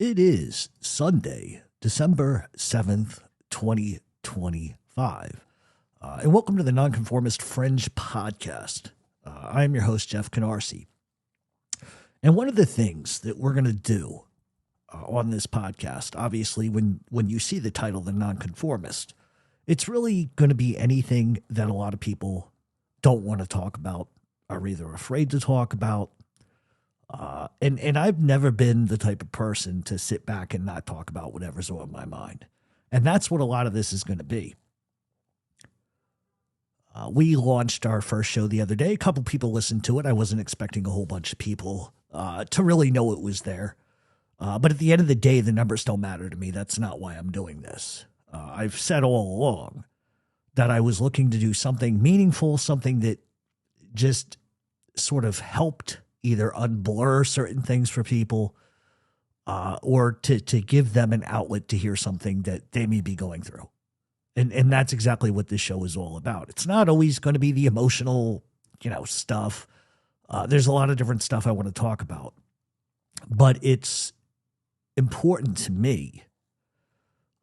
It is Sunday, December 7th, 2025. And welcome to the Nonconformist Fringe Podcast. I am your host, Jeff Canarsie. And one of the things that we're going to do on this podcast, obviously, when you see the title, The Nonconformist, it's really going to be anything that a lot of people don't want to talk about, are either afraid to talk about. And I've never been the type of person to sit back and not talk about whatever's on my mind. And that's what a lot of this is going to be. We launched our first show the other day. A couple people listened to it. I wasn't expecting a whole bunch of people to really know it was there. But at the end of the day, the numbers don't matter to me. That's not why I'm doing this. I've said all along that I was looking to do something meaningful, something that just sort of helped either unblur certain things for people or to give them an outlet to hear something that they may be going through. And that's exactly what this show is all about. It's not always going to be the emotional, stuff. There's a lot of different stuff I want to talk about. But it's important to me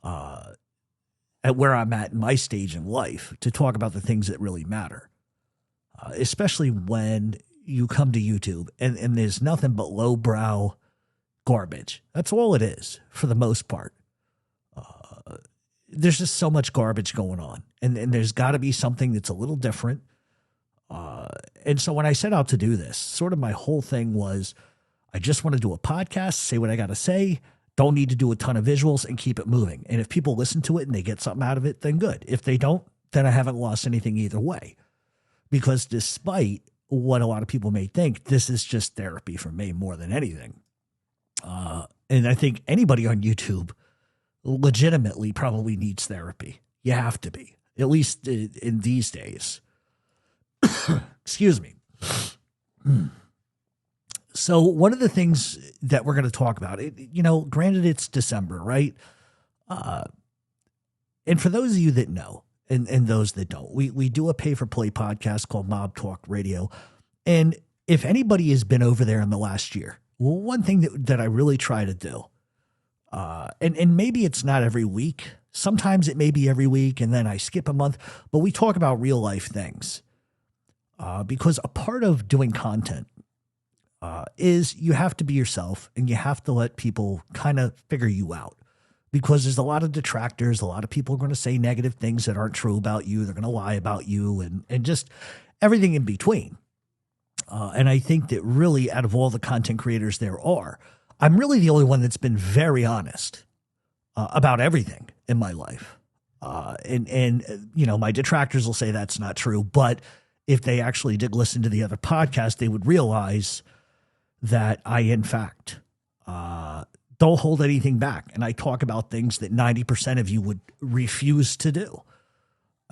at where I'm at in my stage in life to talk about the things that really matter, especially when you come to YouTube and there's nothing but lowbrow garbage. That's all it is for the most part. There's just so much garbage going on, and there's got to be something that's a little different. And so when I set out to do this, sort of my whole thing was, I just want to do a podcast, say what I got to say, don't need to do a ton of visuals, and keep it moving. And if people listen to it and they get something out of it, then good. If they don't, then I haven't lost anything either way. Because despite what a lot of people may think, this is just therapy for me more than anything. And I think anybody on YouTube legitimately probably needs therapy. You have to be, at least in these days. Excuse me. So one of the things that we're going to talk about, granted it's December, right? And for those of you that know, and those that don't, we do a pay-for-play podcast called Mob Talk Radio. And if anybody has been over there in the last year, well, one thing that I really try to do, and maybe it's not every week. Sometimes it may be every week, and then I skip a month. But we talk about real-life things because a part of doing content is you have to be yourself, and you have to let people kind of figure you out. Because there's a lot of detractors. A lot of people are going to say negative things that aren't true about you. They're going to lie about you and just everything in between. And I think that really out of all the content creators there are, I'm really the only one that's been very honest about everything in my life. And my detractors will say that's not true. But if they actually did listen to the other podcast, they would realize that I, in fact, don't hold anything back. And I talk about things that 90% of you would refuse to do.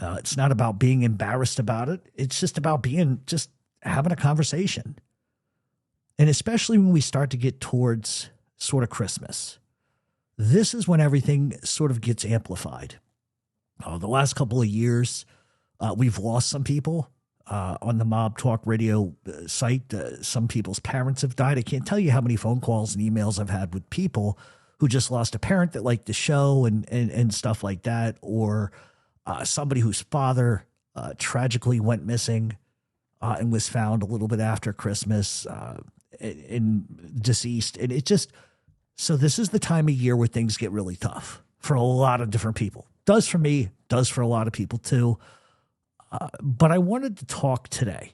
It's not about being embarrassed about it. It's just about having a conversation. And especially when we start to get towards sort of Christmas, this is when everything sort of gets amplified. The last couple of years, we've lost some people on the Mob Talk Radio site. Some people's parents have died. I can't tell you how many phone calls and emails I've had with people who just lost a parent that liked the show and stuff like that, or somebody whose father tragically went missing and was found a little bit after Christmas and deceased. And so this is the time of year where things get really tough for a lot of different people. Does for me, does for a lot of people too. But I wanted to talk today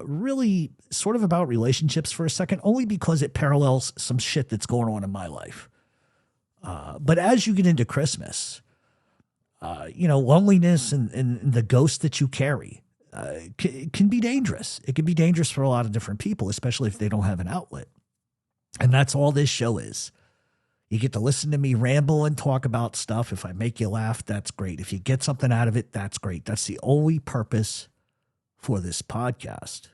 really sort of about relationships for a second, only because it parallels some shit that's going on in my life. But as you get into Christmas, loneliness and the ghost that you carry can be dangerous. It can be dangerous for a lot of different people, especially if they don't have an outlet. And that's all this show is. You get to listen to me ramble and talk about stuff. If I make you laugh, that's great. If you get something out of it, that's great. That's the only purpose for this podcast.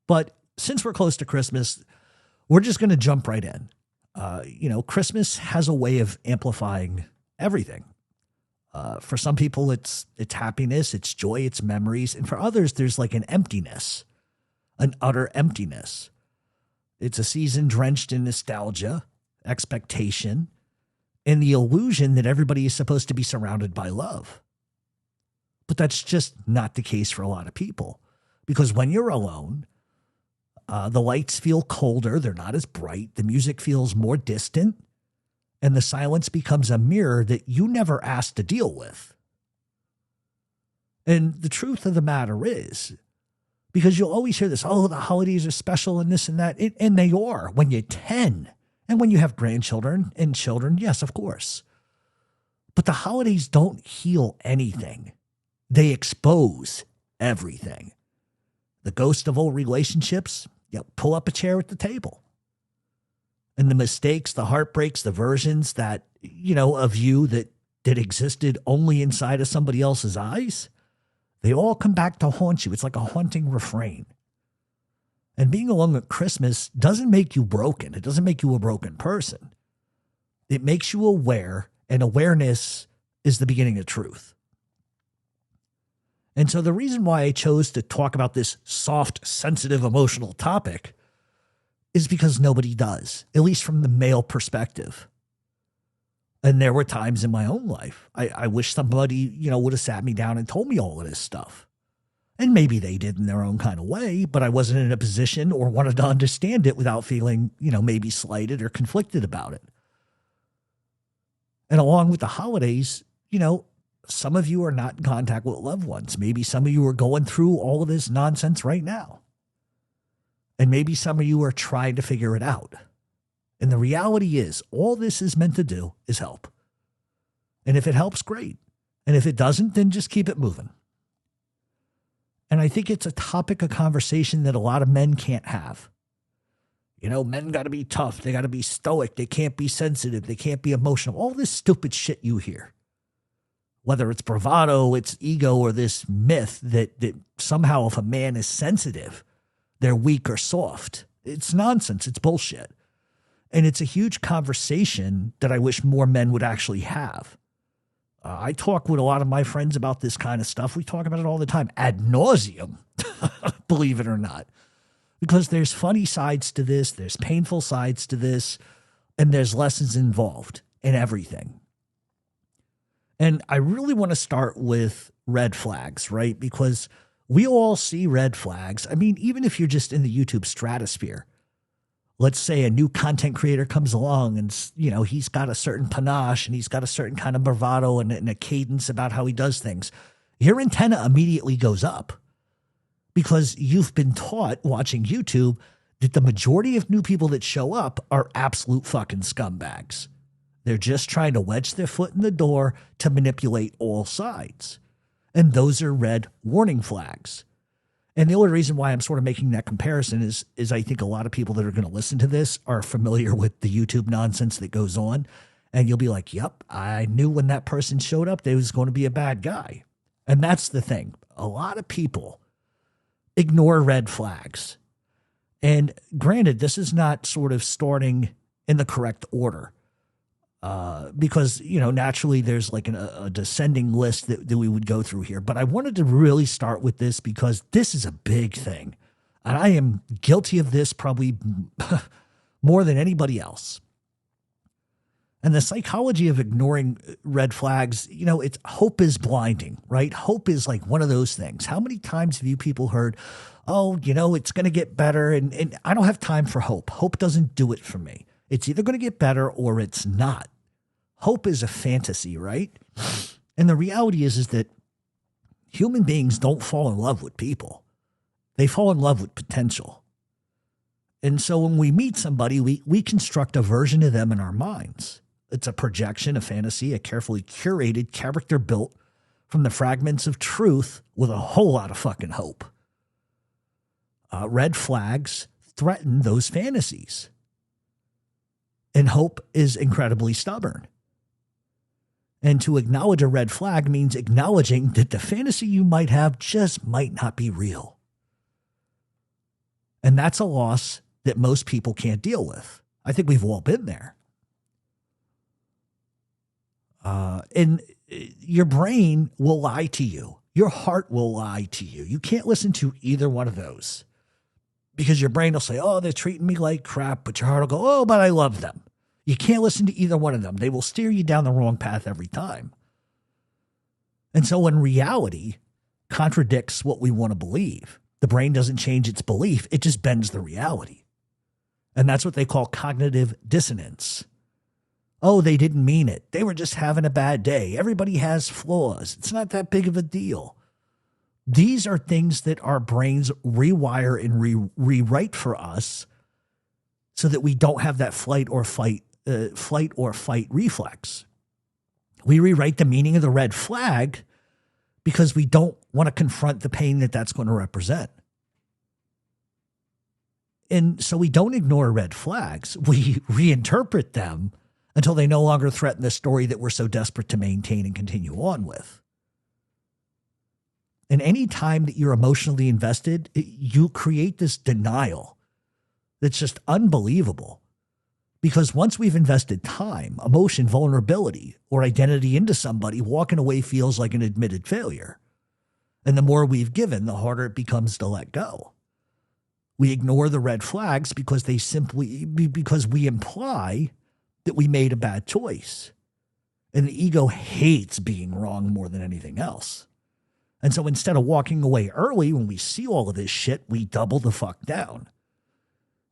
But since we're close to Christmas, we're just going to jump right in. Christmas has a way of amplifying everything. For some people, it's happiness, it's joy, it's memories. And for others, there's like an emptiness, an utter emptiness. It's a season drenched in nostalgia, expectation, and the illusion that everybody is supposed to be surrounded by love. But that's just not the case for a lot of people. Because when you're alone, the lights feel colder, they're not as bright, the music feels more distant, and the silence becomes a mirror that you never asked to deal with. And the truth of the matter is, because you'll always hear this, oh, the holidays are special and this and that, and they are when you're 10. And when you have grandchildren and children, yes, of course. But the holidays don't heal anything. They expose everything. The ghost of old relationships, pull up a chair at the table. And the mistakes, the heartbreaks, the versions that, of you that existed only inside of somebody else's eyes, they all come back to haunt you. It's like a haunting refrain. And being alone at Christmas doesn't make you broken. It doesn't make you a broken person. It makes you aware, and awareness is the beginning of truth. And so the reason why I chose to talk about this soft, sensitive, emotional topic is because nobody does, at least from the male perspective. And there were times in my own life, I wish somebody, would have sat me down and told me all of this stuff. And maybe they did in their own kind of way, but I wasn't in a position or wanted to understand it without feeling, maybe slighted or conflicted about it. And along with the holidays, some of you are not in contact with loved ones. Maybe some of you are going through all of this nonsense right now. And maybe some of you are trying to figure it out. And the reality is, all this is meant to do is help. And if it helps, great. And if it doesn't, then just keep it moving. And I think it's a topic of conversation that a lot of men can't have. Men got to be tough. They got to be stoic. They can't be sensitive. They can't be emotional. All this stupid shit you hear. Whether it's bravado, it's ego, or this myth that somehow if a man is sensitive, they're weak or soft. It's nonsense. It's bullshit. And it's a huge conversation that I wish more men would actually have. I talk with a lot of my friends about this kind of stuff. We talk about it all the time, ad nauseum, believe it or not, because there's funny sides to this, there's painful sides to this, and there's lessons involved in everything. And I really want to start with red flags, right? Because we all see red flags. I mean, even if you're just in the YouTube stratosphere, let's say a new content creator comes along and, he's got a certain panache and he's got a certain kind of bravado and a cadence about how he does things. Your antenna immediately goes up because you've been taught watching YouTube that the majority of new people that show up are absolute fucking scumbags. They're just trying to wedge their foot in the door to manipulate all sides. And those are red warning flags. And the only reason why I'm sort of making that comparison is I think a lot of people that are going to listen to this are familiar with the YouTube nonsense that goes on. And you'll be like, yep, I knew when that person showed up, they was going to be a bad guy. And that's the thing. A lot of people ignore red flags. And granted, this is not sort of starting in the correct order. Because, naturally there's like a descending list that we would go through here. But I wanted to really start with this because this is a big thing. And I am guilty of this probably more than anybody else. And the psychology of ignoring red flags, it's hope is blinding, right? Hope is like one of those things. How many times have you people heard, oh, it's going to get better. And I don't have time for hope. Hope doesn't do it for me. It's either going to get better or it's not. Hope is a fantasy, right? And the reality is that human beings don't fall in love with people. They fall in love with potential. And so when we meet somebody, we construct a version of them in our minds. It's a projection, a fantasy, a carefully curated character built from the fragments of truth with a whole lot of fucking hope. Red flags threaten those fantasies. And hope is incredibly stubborn. And to acknowledge a red flag means acknowledging that the fantasy you might have just might not be real. And that's a loss that most people can't deal with. I think we've all been there. And your brain will lie to you. Your heart will lie to you. You can't listen to either one of those. Because your brain will say, oh, they're treating me like crap, but your heart will go, oh, but I love them. You can't listen to either one of them. They will steer you down the wrong path every time. And so when reality contradicts what we want to believe, the brain doesn't change its belief, it just bends the reality. And that's what they call cognitive dissonance. Oh, they didn't mean it. They were just having a bad day. Everybody has flaws. It's not that big of a deal. These are things that our brains rewire and rewrite for us so that we don't have that flight or fight reflex. We rewrite the meaning of the red flag because we don't want to confront the pain that that's going to represent. And so we don't ignore red flags. We reinterpret them until they no longer threaten the story that we're so desperate to maintain and continue on with. And any time that you're emotionally invested, you create this denial that's just unbelievable. Because once we've invested time, emotion, vulnerability, or identity into somebody, walking away feels like an admitted failure. And the more we've given, the harder it becomes to let go. We ignore the red flags because we imply that we made a bad choice. And the ego hates being wrong more than anything else. And so instead of walking away early when we see all of this shit, we double the fuck down.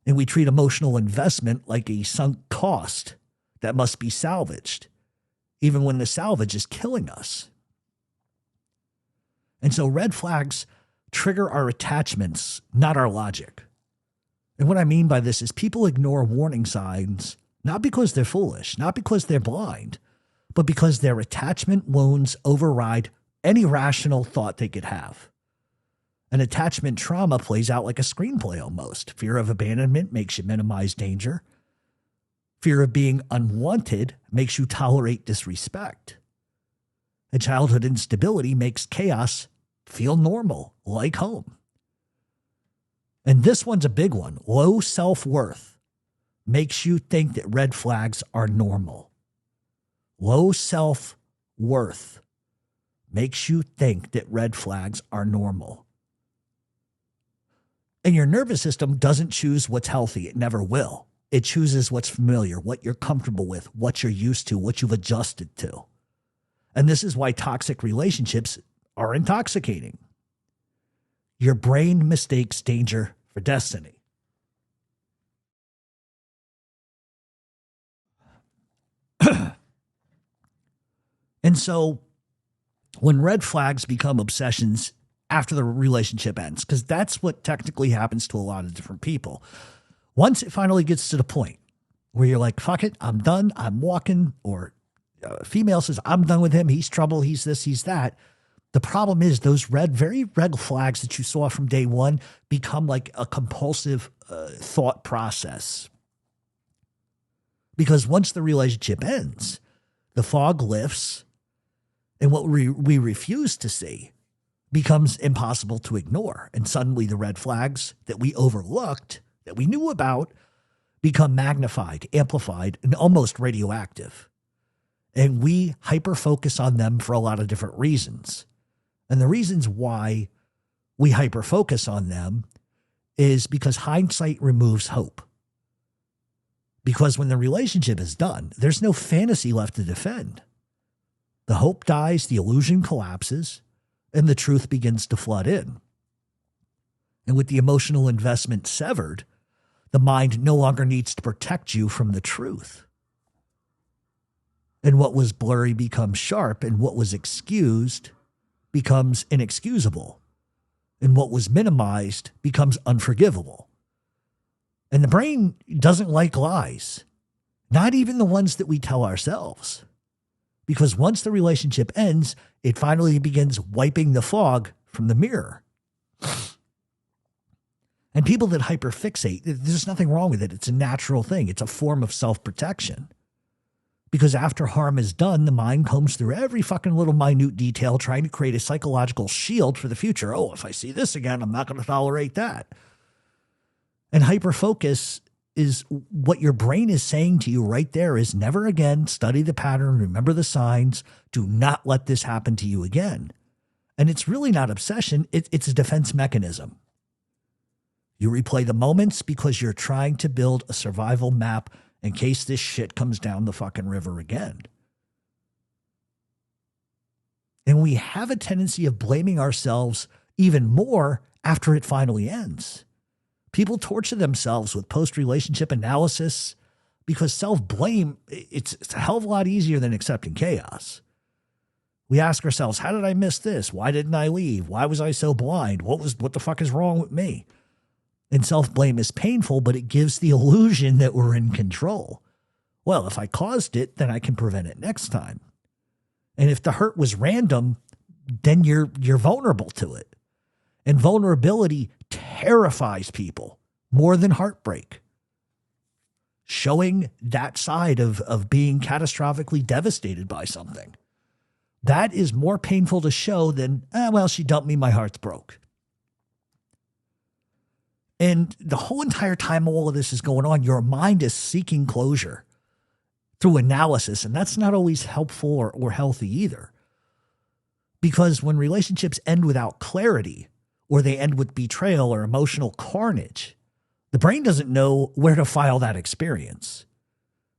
And we treat emotional investment like a sunk cost that must be salvaged, even when the salvage is killing us. And so red flags trigger our attachments, not our logic. And what I mean by this is people ignore warning signs, not because they're foolish, not because they're blind, but because their attachment wounds override any rational thought they could have. An attachment trauma plays out like a screenplay almost. Fear of abandonment makes you minimize danger. Fear of being unwanted makes you tolerate disrespect. And childhood instability makes chaos feel normal, like home. And this one's a big one. Low self-worth makes you think that red flags are normal. Low self-worth makes you think that red flags are normal. And your nervous system doesn't choose what's healthy. It never will. It chooses what's familiar, what you're comfortable with, what you're used to, what you've adjusted to. And this is why toxic relationships are intoxicating. Your brain mistakes danger for destiny. And so when red flags become obsessions after the relationship ends, because that's what technically happens to a lot of different people. Once it finally gets to the point where you're like, fuck it, I'm done, I'm walking, or a female says, I'm done with him, he's trouble, he's this, he's that. The problem is those very red flags that you saw from day one become like a compulsive thought process. Because once the relationship ends, the fog lifts, and what we refuse to see becomes impossible to ignore. And suddenly the red flags that we overlooked, that we knew about, become magnified, amplified, and almost radioactive. And we hyper-focus on them for a lot of different reasons. And the reasons why we hyper-focus on them is because hindsight removes hope. Because when the relationship is done, there's no fantasy left to defend. The hope dies, the illusion collapses, and the truth begins to flood in. And with the emotional investment severed, the mind no longer needs to protect you from the truth. And what was blurry becomes sharp, and what was excused becomes inexcusable, and what was minimized becomes unforgivable. And the brain doesn't like lies, not even the ones that we tell ourselves. Because once the relationship ends, it finally begins wiping the fog from the mirror. And people that hyperfixate, there's nothing wrong with it. It's a natural thing. It's a form of self-protection. Because after harm is done, the mind combs through every fucking little minute detail trying to create a psychological shield for the future. Oh, if I see this again, I'm not going to tolerate that. And hyperfocus is what your brain is saying to you right there is never again, study the pattern, remember the signs, do not let this happen to you again. And it's really not obsession, it's a defense mechanism. You replay the moments because you're trying to build a survival map in case this shit comes down the fucking river again. And we have a tendency of blaming ourselves even more after it finally ends. People torture themselves with post-relationship analysis because self-blame, it's a hell of a lot easier than accepting chaos. We ask ourselves, how did I miss this? Why didn't I leave? Why was I so blind? What the fuck is wrong with me? And self-blame is painful, but it gives the illusion that we're in control. Well, if I caused it, then I can prevent it next time. And if the hurt was random, then you're vulnerable to it. And vulnerability terrifies people more than heartbreak. Showing that side of being catastrophically devastated by something. That is more painful to show than, well, she dumped me, my heart's broke. And the whole entire time all of this is going on, your mind is seeking closure through analysis, and that's not always helpful or healthy either. Because when relationships end without clarity, or they end with betrayal or emotional carnage, the brain doesn't know where to file that experience.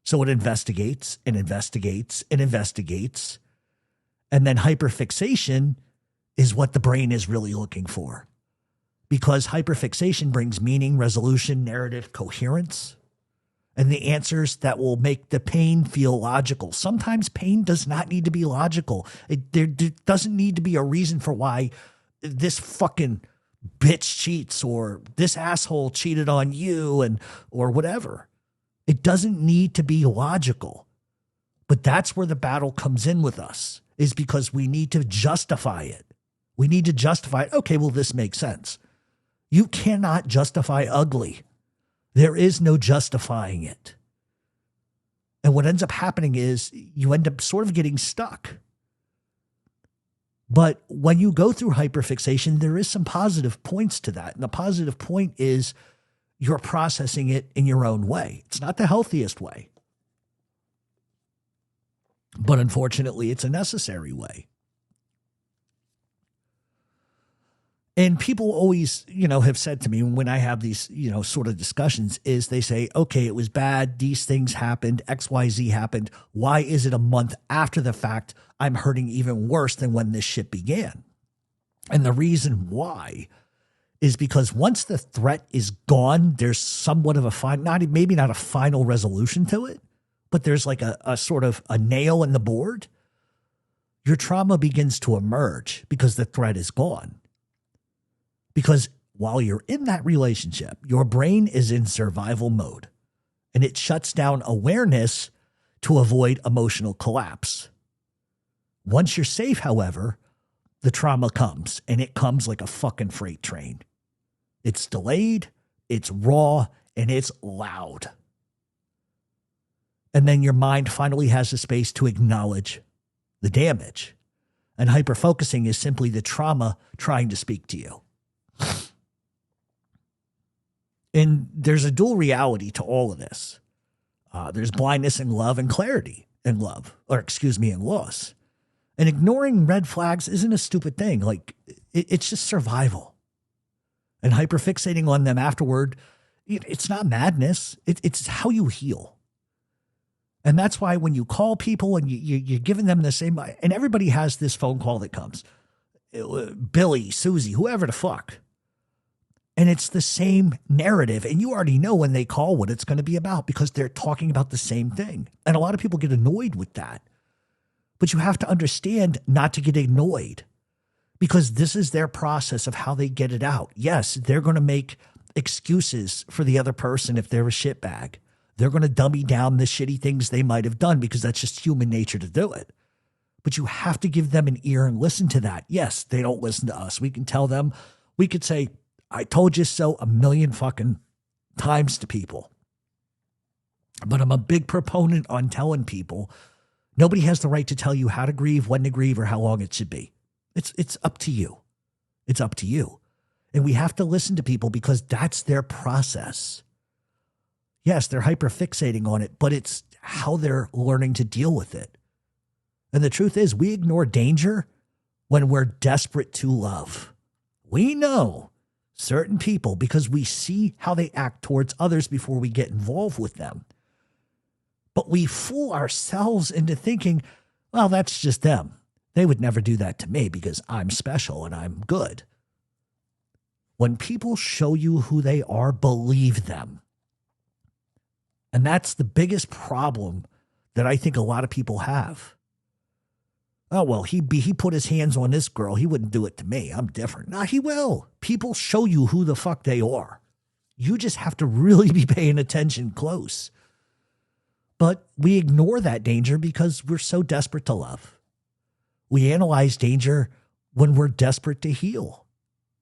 So it investigates and investigates and investigates, and then hyperfixation is what the brain is really looking for. Because hyperfixation brings meaning, resolution, narrative, coherence, and the answers that will make the pain feel logical. Sometimes pain does not need to be logical. There doesn't need to be a reason for why this fucking bitch cheats or this asshole cheated on you or whatever. It doesn't need to be logical. But that's where the battle comes in with us, is because we need to justify it. We need to justify it. Okay, well, this makes sense. You cannot justify ugly. There is no justifying it. And what ends up happening is you end up sort of getting stuck. But when you go through hyperfixation, there is some positive points to that. And the positive point is you're processing it in your own way. It's not the healthiest way. But unfortunately, it's a necessary way. And people always, have said to me when I have these, sort of discussions is they say, okay, it was bad. These things happened. XYZ happened. Why is it a month after the fact I'm hurting even worse than when this shit began? And the reason why is because once the threat is gone, there's somewhat of maybe not a final resolution to it, but there's like a sort of a nail in the board. Your trauma begins to emerge because the threat is gone. Because while you're in that relationship, your brain is in survival mode and it shuts down awareness to avoid emotional collapse. Once you're safe, however, the trauma comes, and it comes like a fucking freight train. It's delayed, it's raw, and it's loud. And then your mind finally has the space to acknowledge the damage. And hyperfocusing is simply the trauma trying to speak to you. And there's a dual reality to all of this. There's blindness in love and clarity in love, in loss. And ignoring red flags isn't a stupid thing. Like, it's just survival. And hyperfixating on them afterward, it's not madness. It's how you heal. And that's why when you call people and you're giving them the same, and everybody has this phone call that comes, Billy, Susie, whoever the fuck. And it's the same narrative. And you already know when they call what it's going to be about because they're talking about the same thing. And a lot of people get annoyed with that. But you have to understand not to get annoyed because this is their process of how they get it out. Yes, they're going to make excuses for the other person if they're a shitbag. They're going to dummy down the shitty things they might have done because that's just human nature to do it. But you have to give them an ear and listen to that. Yes, they don't listen to us. We can tell them, we could say, I told you so a million fucking times to people. But I'm a big proponent on telling people nobody has the right to tell you how to grieve, when to grieve, or how long it should be. It's up to you. It's up to you. And we have to listen to people because that's their process. Yes, they're hyperfixating on it, but it's how they're learning to deal with it. And the truth is, we ignore danger when we're desperate to love. We know certain people because we see how they act towards others before we get involved with them. But we fool ourselves into thinking, well, that's just them. They would never do that to me because I'm special and I'm good. When people show you who they are, believe them. And that's the biggest problem that I think a lot of people have. Oh, well, he put his hands on this girl. He wouldn't do it to me. I'm different. No, he will. People show you who the fuck they are. You just have to really be paying attention close. But we ignore that danger because we're so desperate to love. We analyze danger when we're desperate to heal.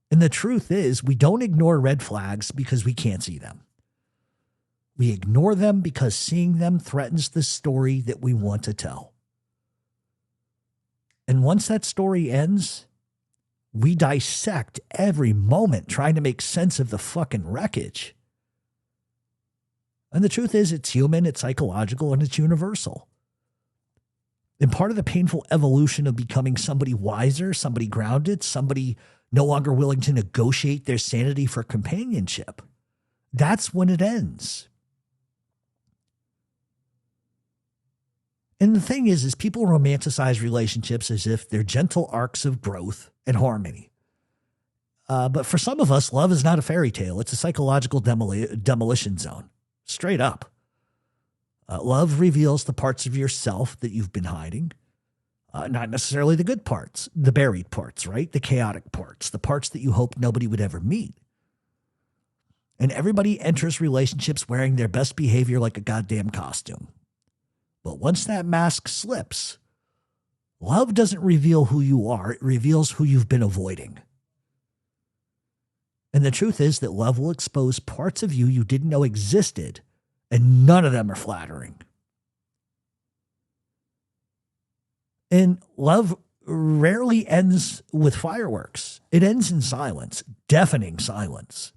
And the truth is, we don't ignore red flags because we can't see them. We ignore them because seeing them threatens the story that we want to tell. And once that story ends, we dissect every moment trying to make sense of the fucking wreckage. And the truth is, it's human, it's psychological, and it's universal. And part of the painful evolution of becoming somebody wiser, somebody grounded, somebody no longer willing to negotiate their sanity for companionship, that's when it ends. And the thing is people romanticize relationships as if they're gentle arcs of growth and harmony. But for some of us, love is not a fairy tale. It's a psychological demolition zone. Straight up. Love reveals the parts of yourself that you've been hiding. Not necessarily the good parts, the buried parts, right? The chaotic parts, the parts that you hope nobody would ever meet. And everybody enters relationships wearing their best behavior like a goddamn costume. But once that mask slips, love doesn't reveal who you are. It reveals who you've been avoiding. And the truth is that love will expose parts of you didn't know existed, and none of them are flattering. And love rarely ends with fireworks. It ends in silence, deafening silence.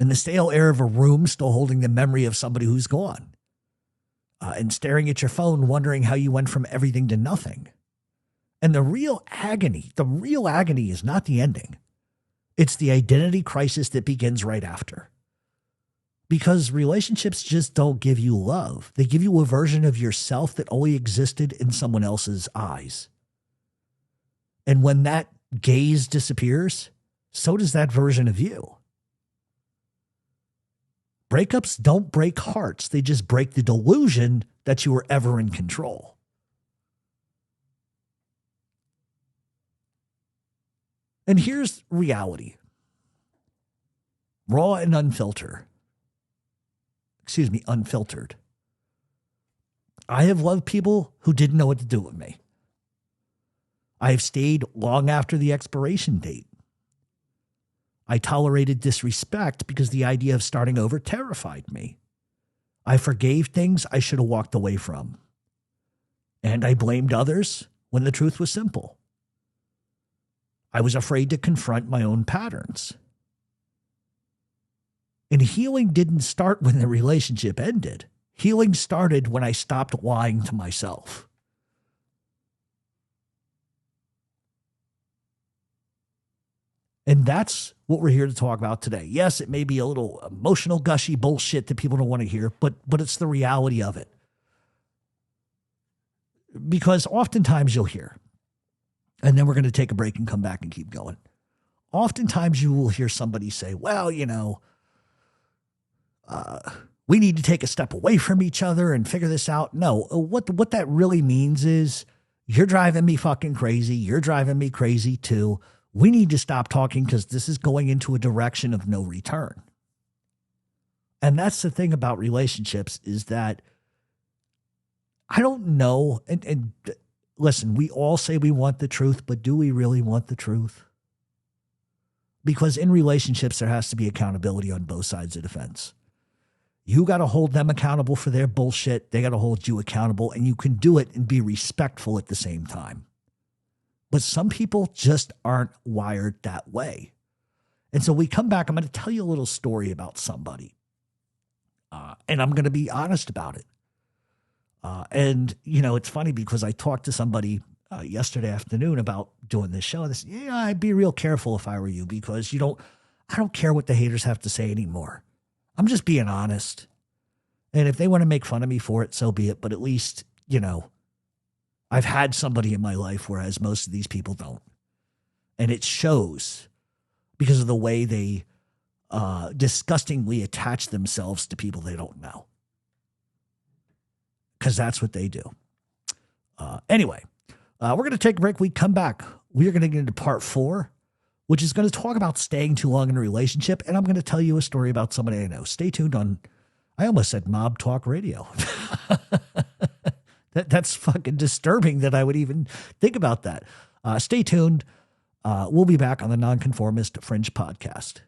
In the stale air of a room still holding the memory of somebody who's gone. And staring at your phone, wondering how you went from everything to nothing. And the real agony is not the ending. It's the identity crisis that begins right after. Because relationships just don't give you love. They give you a version of yourself that only existed in someone else's eyes. And when that gaze disappears, so does that version of you. Breakups don't break hearts. They just break the delusion that you were ever in control. And here's reality. Raw and unfiltered. I have loved people who didn't know what to do with me. I have stayed long after the expiration date. I tolerated disrespect because the idea of starting over terrified me. I forgave things I should have walked away from. And I blamed others when the truth was simple. I was afraid to confront my own patterns. And healing didn't start when the relationship ended. Healing started when I stopped lying to myself. And that's what we're here to talk about today. Yes, it may be a little emotional, gushy bullshit that people don't want to hear, but it's the reality of it. Because oftentimes you'll hear, and then we're going to take a break and come back and keep going. Oftentimes you will hear somebody say, well, we need to take a step away from each other and figure this out. No, what that really means is you're driving me fucking crazy. You're driving me crazy too. We need to stop talking because this is going into a direction of no return. And that's the thing about relationships is that I don't know. And listen, we all say we want the truth, but do we really want the truth? Because in relationships, there has to be accountability on both sides of the fence. You got to hold them accountable for their bullshit. They got to hold you accountable, and you can do it and be respectful at the same time. But some people just aren't wired that way. And so we come back. I'm going to tell you a little story about somebody. And I'm going to be honest about it. And it's funny because I talked to somebody yesterday afternoon about doing this show. This, yeah, I'd be real careful if I were you, because I don't care what the haters have to say anymore. I'm just being honest. And if they want to make fun of me for it, so be it. But at least, I've had somebody in my life, whereas most of these people don't. And it shows because of the way they disgustingly attach themselves to people they don't know. Because that's what they do. Anyway, we're going to take a break. We come back. We are going to get into part 4, which is going to talk about staying too long in a relationship. And I'm going to tell you a story about somebody I know. Stay tuned on, I almost said Mob Talk Radio. That's fucking disturbing that I would even think about that. Stay tuned. We'll be back on the Nonconformist Fringe Podcast.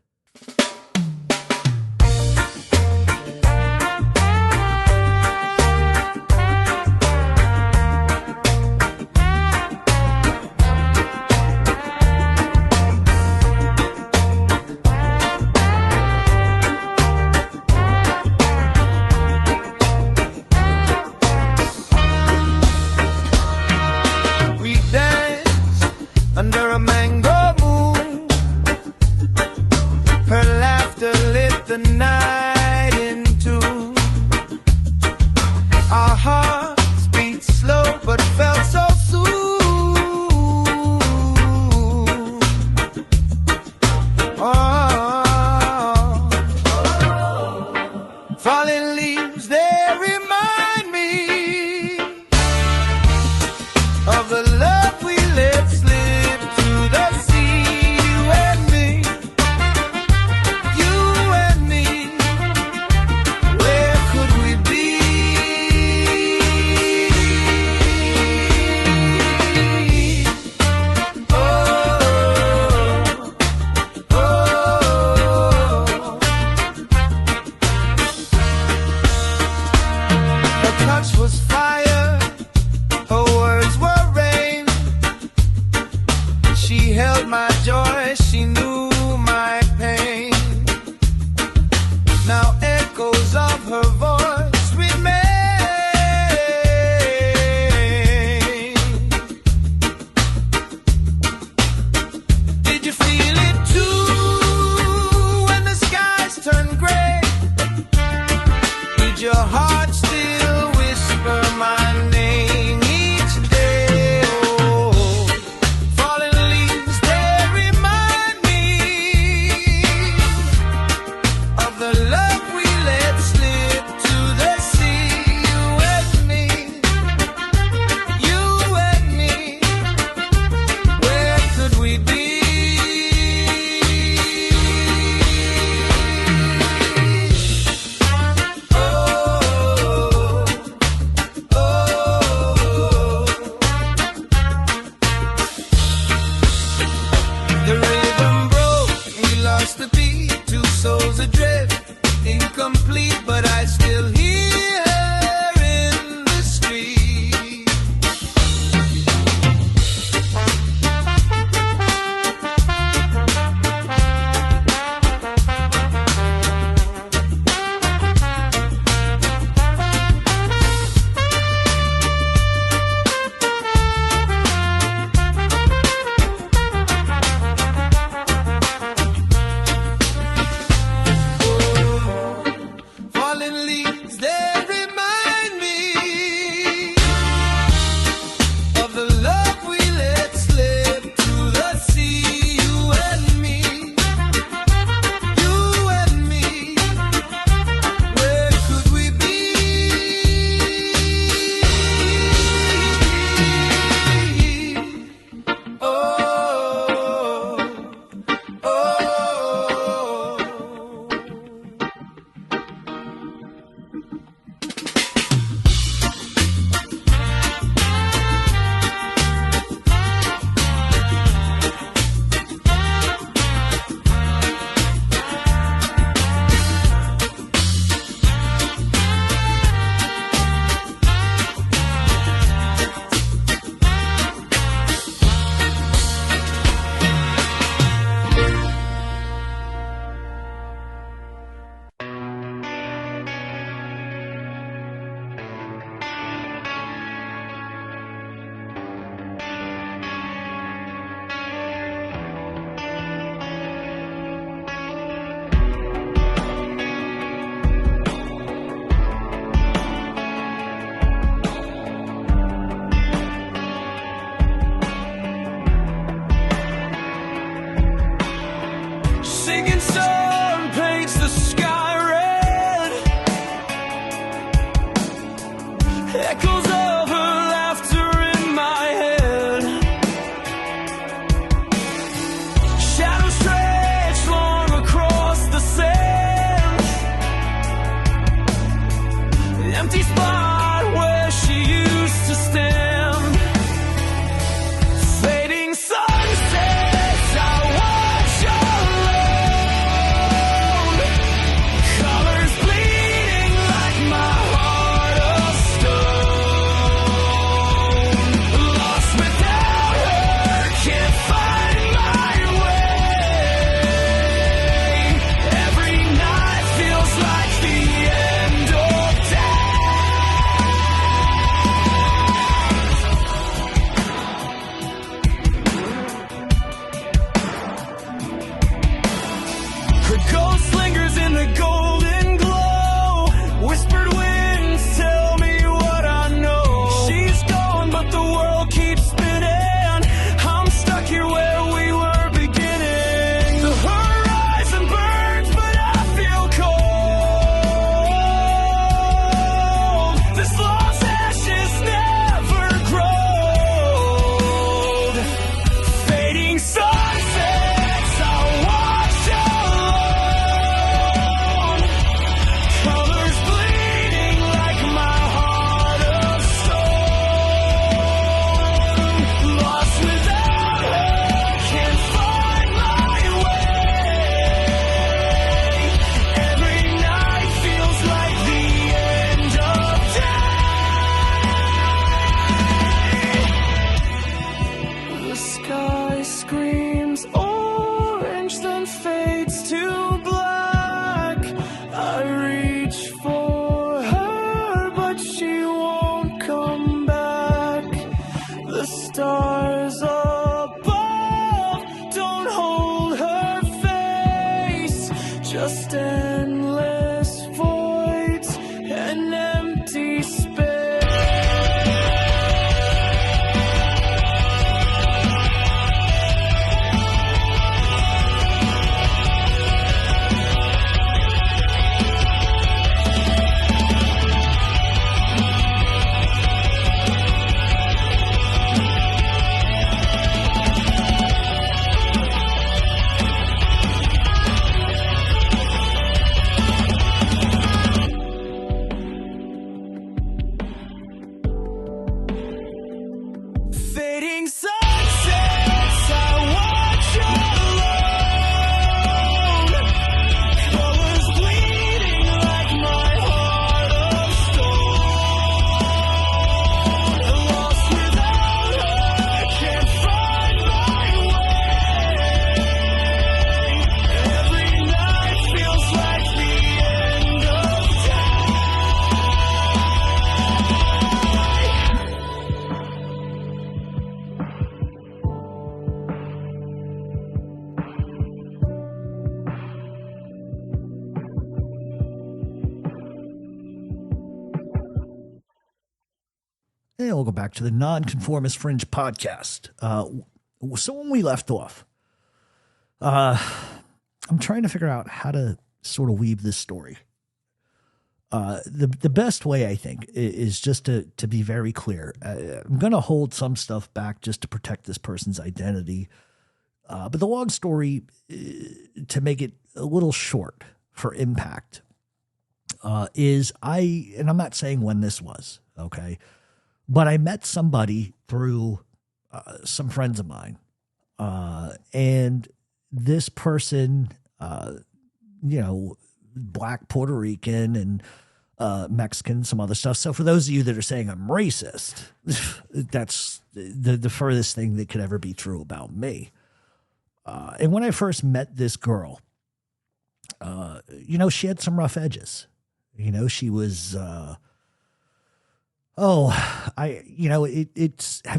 Under a mango moon, her laughter lit the night in tune. Our hearts beat slow but felt so soon. Oh, falling leaves, they remind me of the love we let slip. The love we let slip sky screams orange, then fades to black. I reach for her, but she won't come back. The stars above don't hold her face, just endless voids and empty space. Fading sunsets, I watch alone. Colors bleeding like my heart of stone. Lost without her, can't find my way. Every night feels like the end of day. And we'll go back to the Nonconformist Fringe Podcast. So when we left off, I'm trying to figure out how to sort of weave this story. The best way, I think, is just to be very clear. I'm going to hold some stuff back just to protect this person's identity. But the long story, to make it a little short for impact, is and I'm not saying when this was, okay? But I met somebody through some friends of mine. And this person, Black, Puerto Rican, and Mexican, some other stuff. So for those of you that are saying I'm racist, that's the furthest thing that could ever be true about me. And when I first met this girl, she had some rough edges. She was... have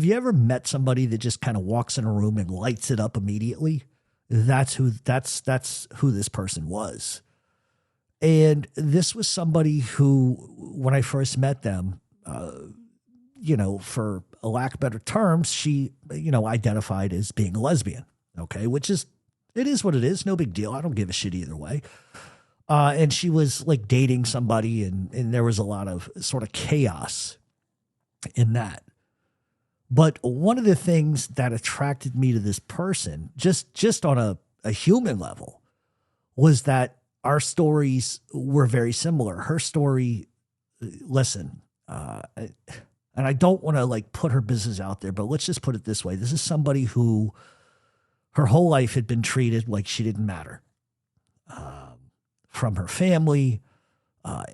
you ever met somebody that just kind of walks in a room and lights it up immediately? That's who this person was. And this was somebody who, when I first met them, for a lack of better terms, she, identified as being a lesbian. Okay. It is what it is. No big deal. I don't give a shit either way. And she was like dating somebody, and there was a lot of sort of chaos in that. But one of the things that attracted me to this person, just on a human level, was that our stories were very similar. Her story, listen, and I don't want to like put her business out there, but let's just put it this way. This is somebody who her whole life had been treated like she didn't matter. From her family,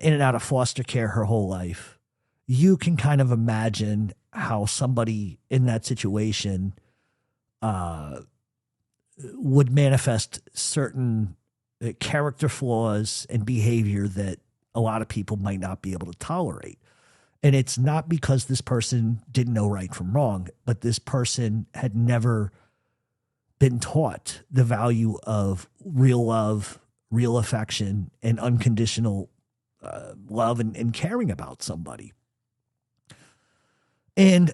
in and out of foster care her whole life. You can kind of imagine how somebody in that situation would manifest certain character flaws and behavior that a lot of people might not be able to tolerate. And it's not because this person didn't know right from wrong, but this person had never been taught the value of real love, real affection, and unconditional love and caring about somebody. And,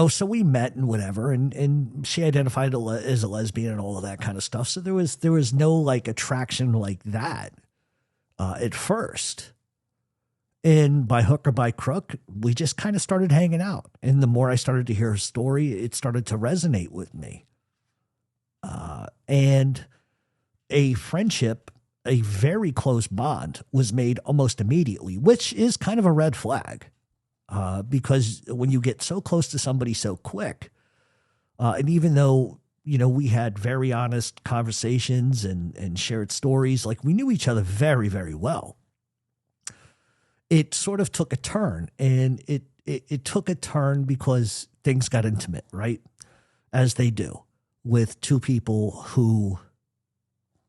so we met and whatever, and she identified as a lesbian and all of that kind of stuff. So there was no like attraction like that at first. And by hook or by crook, we just kind of started hanging out. And the more I started to hear her story, it started to resonate with me. And a friendship, a very close bond was made almost immediately, which is kind of a red flag. Because when you get so close to somebody so quick, and even though, we had very honest conversations and shared stories, like we knew each other very, very well, it sort of took a turn, and it took a turn because things got intimate, right? as they do with two people who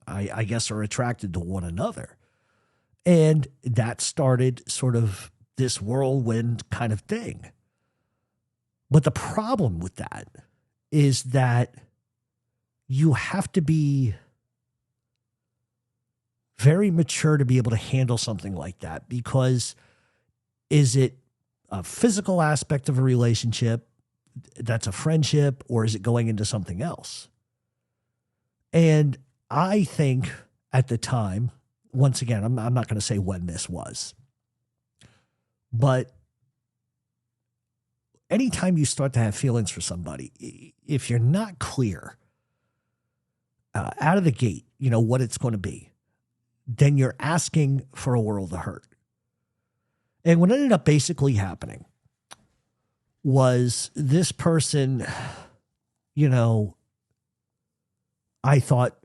I guess are attracted to one another. And that started sort of this whirlwind kind of thing. But the problem with that is that you have to be very mature to be able to handle something like that, because is it a physical aspect of a relationship that's a friendship, or is it going into something else? And I think at the time, once again, I'm not going to say when this was, but anytime you start to have feelings for somebody, if you're not clear out of the gate, you know, what it's going to be, then you're asking for a world of hurt. And what ended up basically happening was this person, you know, I thought,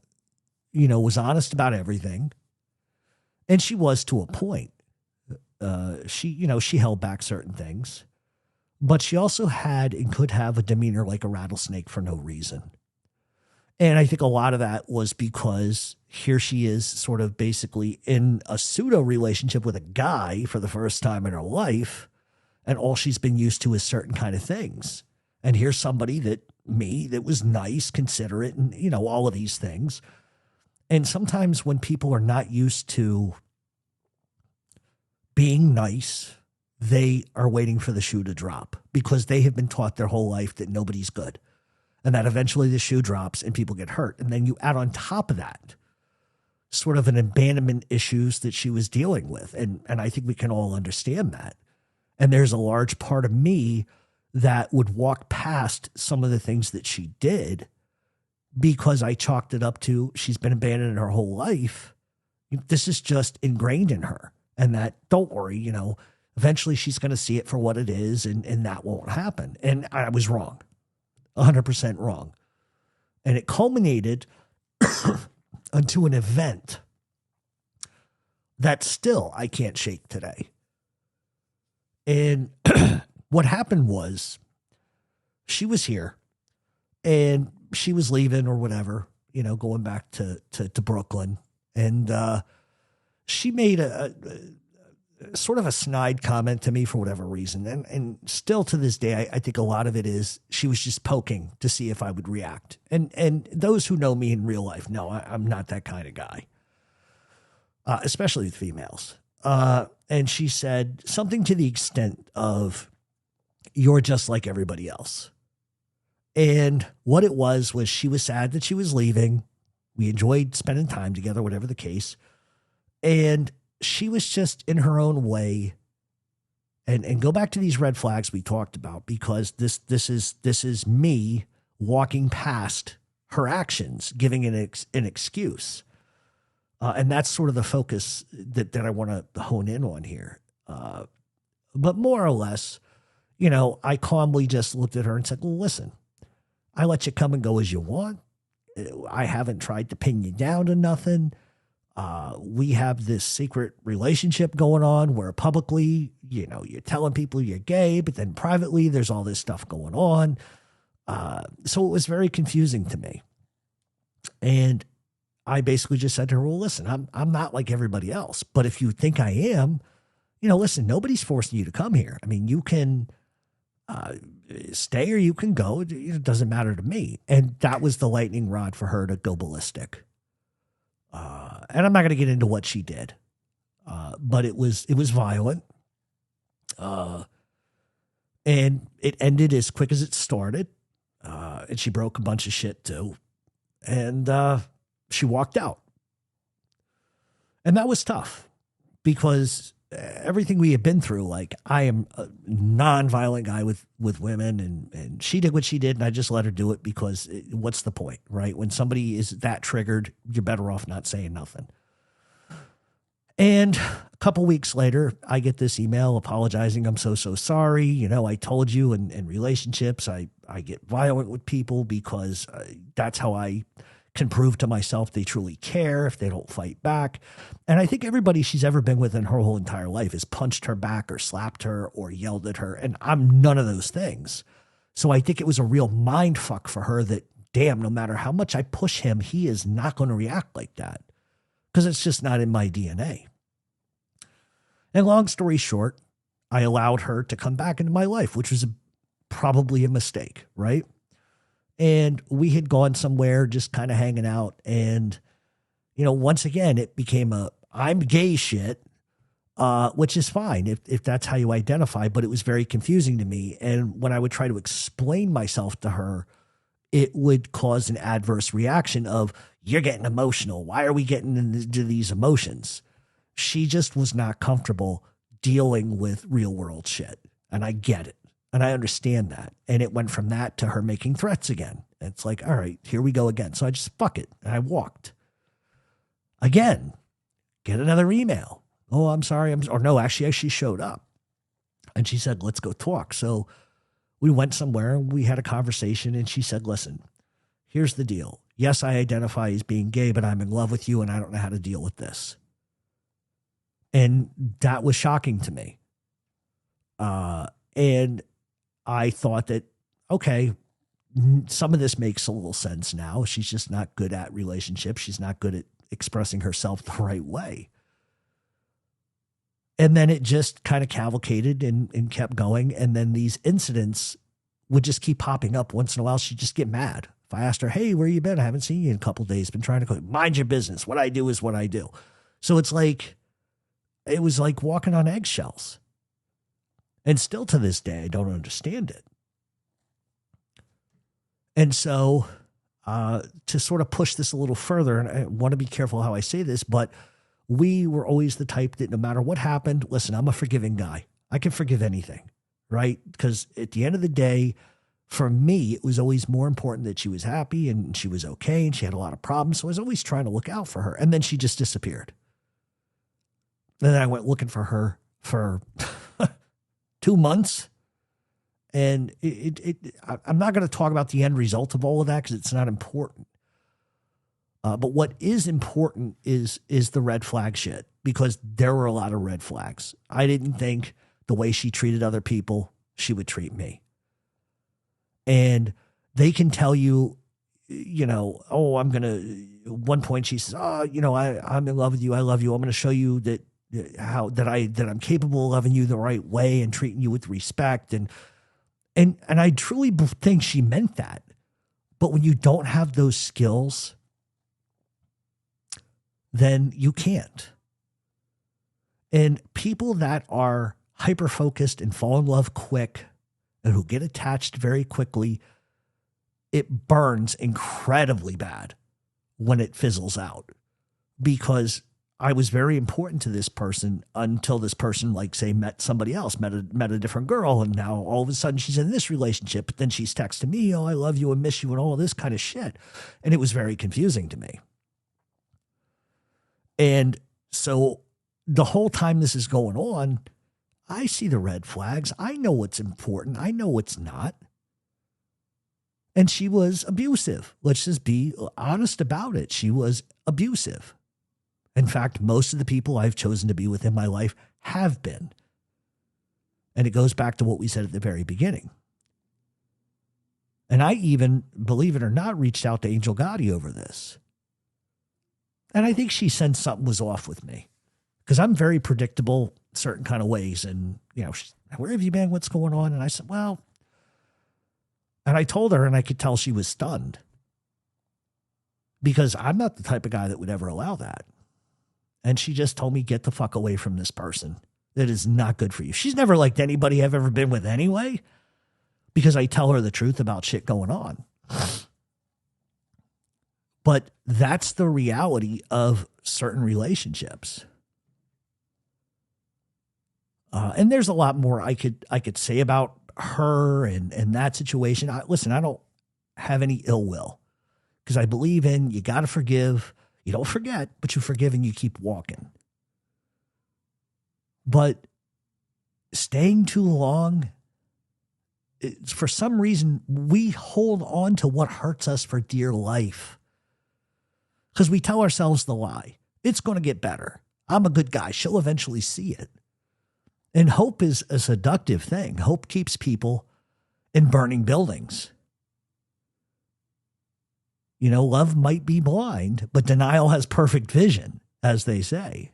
you know, was honest about everything. And she was to a point. She held back certain things, but she also had and could have a demeanor like a rattlesnake for no reason. And I think a lot of that was because here she is sort of basically in a pseudo relationship with a guy for the first time in her life. And all she's been used to is certain kind of things. And here's somebody that was nice, considerate, and, you know, all of these things. And sometimes when people are not used to being nice, they are waiting for the shoe to drop because they have been taught their whole life that nobody's good. And that eventually the shoe drops and people get hurt. And then you add on top of that sort of an abandonment issues that she was dealing with. And I think we can all understand that. And there's a large part of me that would walk past some of the things that she did because I chalked it up to she's been abandoned her whole life. This is just ingrained in her. And that, don't worry, you know, eventually she's going to see it for what it is, and that won't happen. And I was wrong. 100% wrong. And it culminated onto an event that still I can't shake today. And what happened was she was here and she was leaving or whatever, you know, going back to Brooklyn. And she made a sort of a snide comment to me for whatever reason. And still to this day, I think a lot of it is she was just poking to see if I would react. And those who know me in real life know I'm not that kind of guy, especially with females. And she said something to the extent of, "You're just like everybody else." And what it was she was sad that she was leaving. We enjoyed spending time together, whatever the case. And she was just in her own way. And go back to these red flags we talked about, because this is me walking past her actions, giving an excuse. And that's sort of the focus that I want to hone in on here. But more or less, you know, I calmly just looked at her and said, "Well, listen, I let you come and go as you want. I haven't tried to pin you down to nothing. We have this secret relationship going on where publicly, you know, you're telling people you're gay, but then privately there's all this stuff going on." So it was very confusing to me. And I basically just said to her, "Well, listen, I'm not like everybody else, but if you think I am, you know, listen, nobody's forcing you to come here. I mean, you can stay or you can go. It doesn't matter to me." And that was the lightning rod for her to go ballistic. And I'm not going to get into what she did, but it was violent. And it ended as quick as it started. And she broke a bunch of shit too. And she walked out. And that was tough because everything we had been through, like, I am a non-violent guy with women, and she did what she did, and I just let her do it because what's the point, right? When somebody is that triggered, you're better off not saying nothing. And a couple weeks later, I get this email apologizing. "I'm so sorry. You know, I told you in relationships, I get violent with people because that's how I can prove to myself they truly care if they don't fight back." And I think everybody she's ever been with in her whole entire life has punched her back or slapped her or yelled at her. And I'm none of those things. So I think it was a real mind fuck for her that, damn, no matter how much I push him, he is not going to react like that because it's just not in my DNA. And long story short, I allowed her to come back into my life, which was probably a mistake, right? And we had gone somewhere just kind of hanging out. And, you know, once again, it became I'm gay shit, which is fine if that's how you identify, but it was very confusing to me. And when I would try to explain myself to her, it would cause an adverse reaction of, you're getting emotional. Why are we getting into these emotions? She just was not comfortable dealing with real world shit. And I get it. And I understand that. And it went from that to her making threats again. It's like, all right, here we go again. So I just fuck it. And I walked. Again, get another email. Oh, I'm sorry. Or no, actually, she showed up. And she said, let's go talk. So we went somewhere and we had a conversation. And she said, listen, here's the deal. Yes, I identify as being gay, but I'm in love with you and I don't know how to deal with this. And that was shocking to me. And I thought that, okay, some of this makes a little sense now. She's just not good at relationships. She's not good at expressing herself the right way. And then it just kind of cavalcaded and kept going. And then these incidents would just keep popping up. Once in a while, she'd just get mad. If I asked her, hey, where you been? I haven't seen you in a couple of days. Been trying to go, mind your business. What I do is what I do. So it's like, it was like walking on eggshells. And still to this day, I don't understand it. And so to sort of push this a little further, and I want to be careful how I say this, but we were always the type that no matter what happened, listen, I'm a forgiving guy. I can forgive anything, right? Because at the end of the day, for me, it was always more important that she was happy and she was okay and she had a lot of problems. So I was always trying to look out for her. And then she just disappeared. And then I went looking for her for 2 months. And I'm not going to talk about the end result of all of that because it's not important. But what is important is the red flag shit, because there were a lot of red flags. I didn't think the way she treated other people, she would treat me. And they can tell you, you know, oh, I'm going to, at one point she says, oh, you know, I'm in love with you. I love you. I'm going to show you that I'm capable of loving you the right way and treating you with respect. And I truly think she meant that. But when you don't have those skills, then you can't. And people that are hyper-focused and fall in love quick and who get attached very quickly, it burns incredibly bad when it fizzles out. Because I was very important to this person until this person, like, say, met somebody else, met a different girl, and now all of a sudden she's in this relationship, but then she's texting me, oh, I love you and miss you and all this kind of shit. And it was very confusing to me. And so the whole time this is going on, I see the red flags. I know what's important. I know what's not. And she was abusive. Let's just be honest about it. She was abusive. In fact, most of the people I've chosen to be with in my life have been. And it goes back to what we said at the very beginning. And I even, believe it or not, reached out to Angel Gotti over this. And I think she sensed something was off with me, because I'm very predictable certain kind of ways. And, you know, she's, where have you been? What's going on? And I said, well, and I told her, and I could tell she was stunned, because I'm not the type of guy that would ever allow that. And she just told me, get the fuck away from this person. That is not good for you. She's never liked anybody I've ever been with anyway, because I tell her the truth about shit going on. But that's the reality of certain relationships. And there's a lot more I could say about her and that situation. Listen, I don't have any ill will, because I believe in, you got to forgive. You don't forget, but you forgive and you keep walking. But staying too long, for some reason, we hold on to what hurts us for dear life. Because we tell ourselves the lie. It's going to get better. I'm a good guy. She'll eventually see it. And hope is a seductive thing. Hope keeps people in burning buildings. You know, love might be blind, but denial has perfect vision, as they say.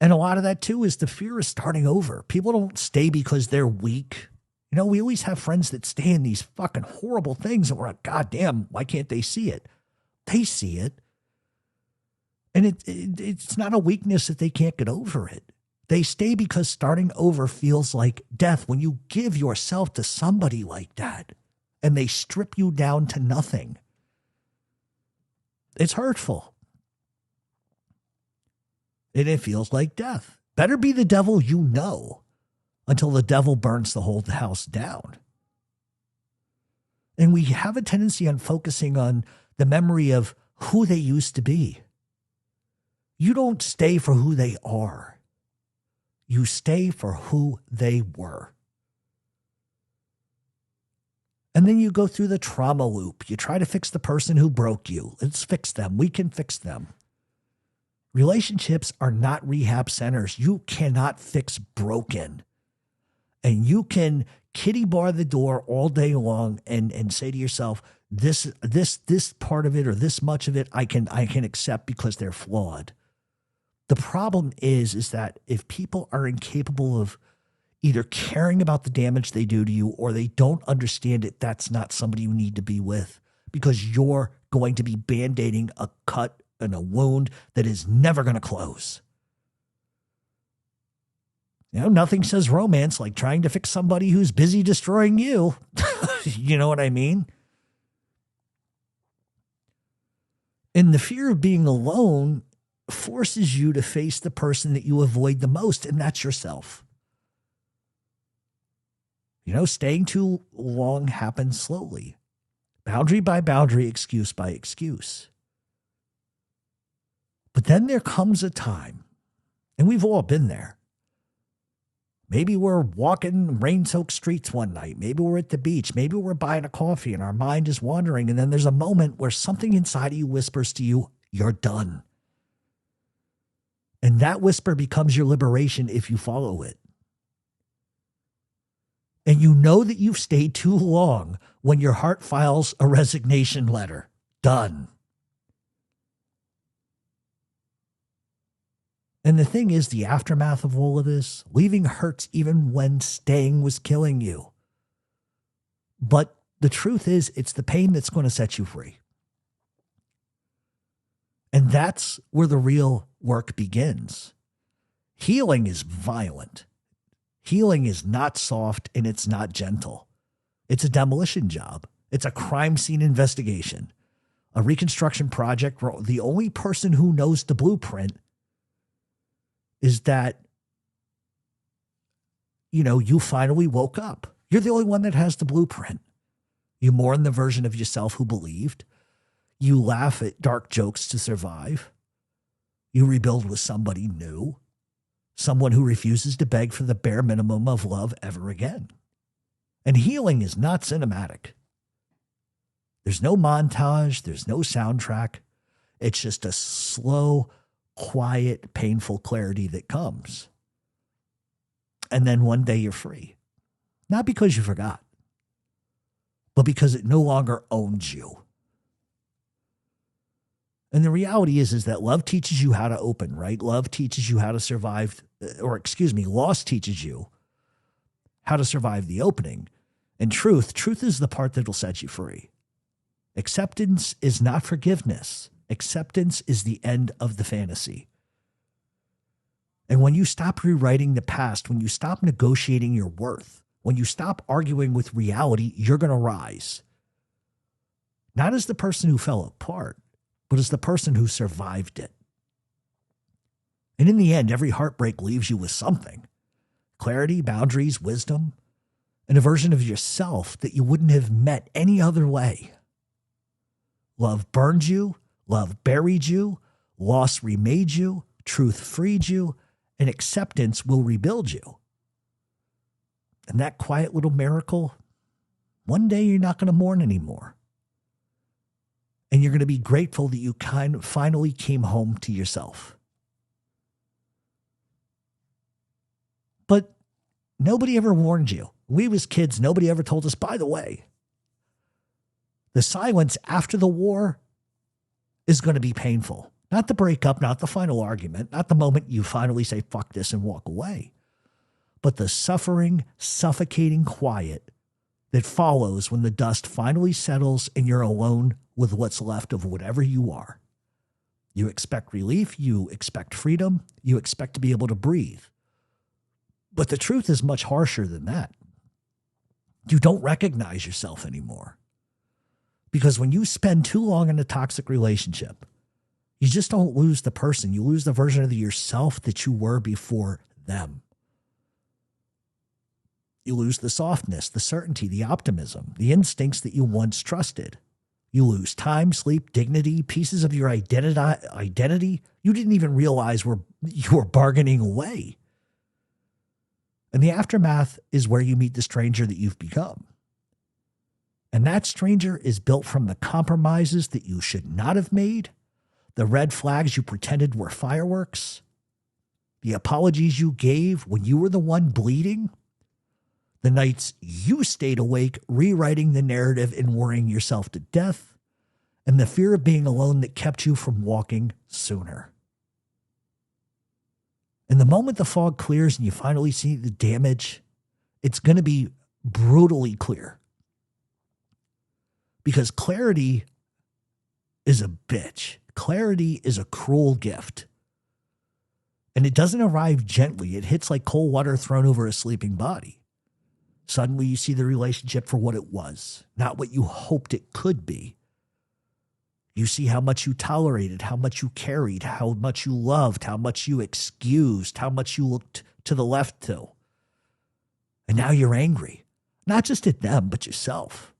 And a lot of that, too, is the fear of starting over. People don't stay because they're weak. You know, we always have friends that stay in these fucking horrible things and we're like, God damn, why can't they see it? They see it. And it's not a weakness that they can't get over it. They stay because starting over feels like death. When you give yourself to somebody like that and they strip you down to nothing, it's hurtful. And it feels like death. Better be the devil you know until the devil burns the whole house down. And we have a tendency on focusing on the memory of who they used to be. You don't stay for who they are. You stay for who they were. And then you go through the trauma loop. You try to fix the person who broke you. Let's fix them. We can fix them. Relationships are not rehab centers. You cannot fix broken. And you can kitty bar the door all day long and say to yourself, this part of it or this much of it I can accept because they're flawed. The problem is that if people are incapable of either caring about the damage they do to you or they don't understand it, that's not somebody you need to be with, because you're going to be band-aiding a cut and a wound that is never going to close. You know, nothing says romance like trying to fix somebody who's busy destroying you. You know what I mean? And the fear of being alone forces you to face the person that you avoid the most, and that's yourself. You know, staying too long happens slowly. Boundary by boundary, excuse by excuse. But then there comes a time, and we've all been there. Maybe we're walking rain-soaked streets one night. Maybe we're at the beach. Maybe we're buying a coffee and our mind is wandering. And then there's a moment where something inside of you whispers to you, you're done. And that whisper becomes your liberation if you follow it. And you know that you've stayed too long when your heart files a resignation letter. Done. And the thing is, the aftermath of all of this, leaving hurts even when staying was killing you. But the truth is, it's the pain that's going to set you free. And that's where the real work begins. Healing is violent. Healing is not soft and it's not gentle. It's a demolition job. It's a crime scene investigation, a reconstruction project where the only person who knows the blueprint is that, you know, you finally woke up. You're the only one that has the blueprint. You mourn the version of yourself who believed. You laugh at dark jokes to survive. You rebuild with somebody new, someone who refuses to beg for the bare minimum of love ever again. And healing is not cinematic. There's no montage. There's no soundtrack. It's just a slow, quiet, painful clarity that comes. And then one day you're free. Not because you forgot, but because it no longer owns you. And the reality is that love teaches you how to open, right? Love teaches you how to survive, loss teaches you how to survive the opening. And truth is the part that'll set you free. Acceptance is not forgiveness. Acceptance is the end of the fantasy. And when you stop rewriting the past, when you stop negotiating your worth, when you stop arguing with reality, you're going to rise. Not as the person who fell apart, but as the person who survived it. And in the end, every heartbreak leaves you with something. Clarity, boundaries, wisdom, and a version of yourself that you wouldn't have met any other way. Love burned you. Love buried you, loss remade you, truth freed you, and acceptance will rebuild you. And that quiet little miracle, one day you're not going to mourn anymore. And you're going to be grateful that you finally came home to yourself. But nobody ever warned you. We was kids, nobody ever told us, by the way, the silence after the war is going to be painful. Not the breakup, not the final argument, not the moment you finally say, fuck this and walk away, but the suffering, suffocating quiet that follows when the dust finally settles and you're alone with what's left of whatever you are. You expect relief, you expect freedom, you expect to be able to breathe. But the truth is much harsher than that. You don't recognize yourself anymore. Because when you spend too long in a toxic relationship, you just don't lose the person. You lose the version of yourself that you were before them. You lose the softness, the certainty, the optimism, the instincts that you once trusted. You lose time, sleep, dignity, pieces of your identity you didn't even realize you were bargaining away. And the aftermath is where you meet the stranger that you've become. And that stranger is built from the compromises that you should not have made, the red flags you pretended were fireworks, the apologies you gave when you were the one bleeding, the nights you stayed awake rewriting the narrative and worrying yourself to death, and the fear of being alone that kept you from walking sooner. And the moment the fog clears and you finally see the damage, it's going to be brutally clear. Because clarity is a bitch. Clarity is a cruel gift. And it doesn't arrive gently. It hits like cold water thrown over a sleeping body. Suddenly you see the relationship for what it was, not what you hoped it could be. You see how much you tolerated, how much you carried, how much you loved, how much you excused, how much you looked to the left to. And now you're angry, not just at them, but yourself.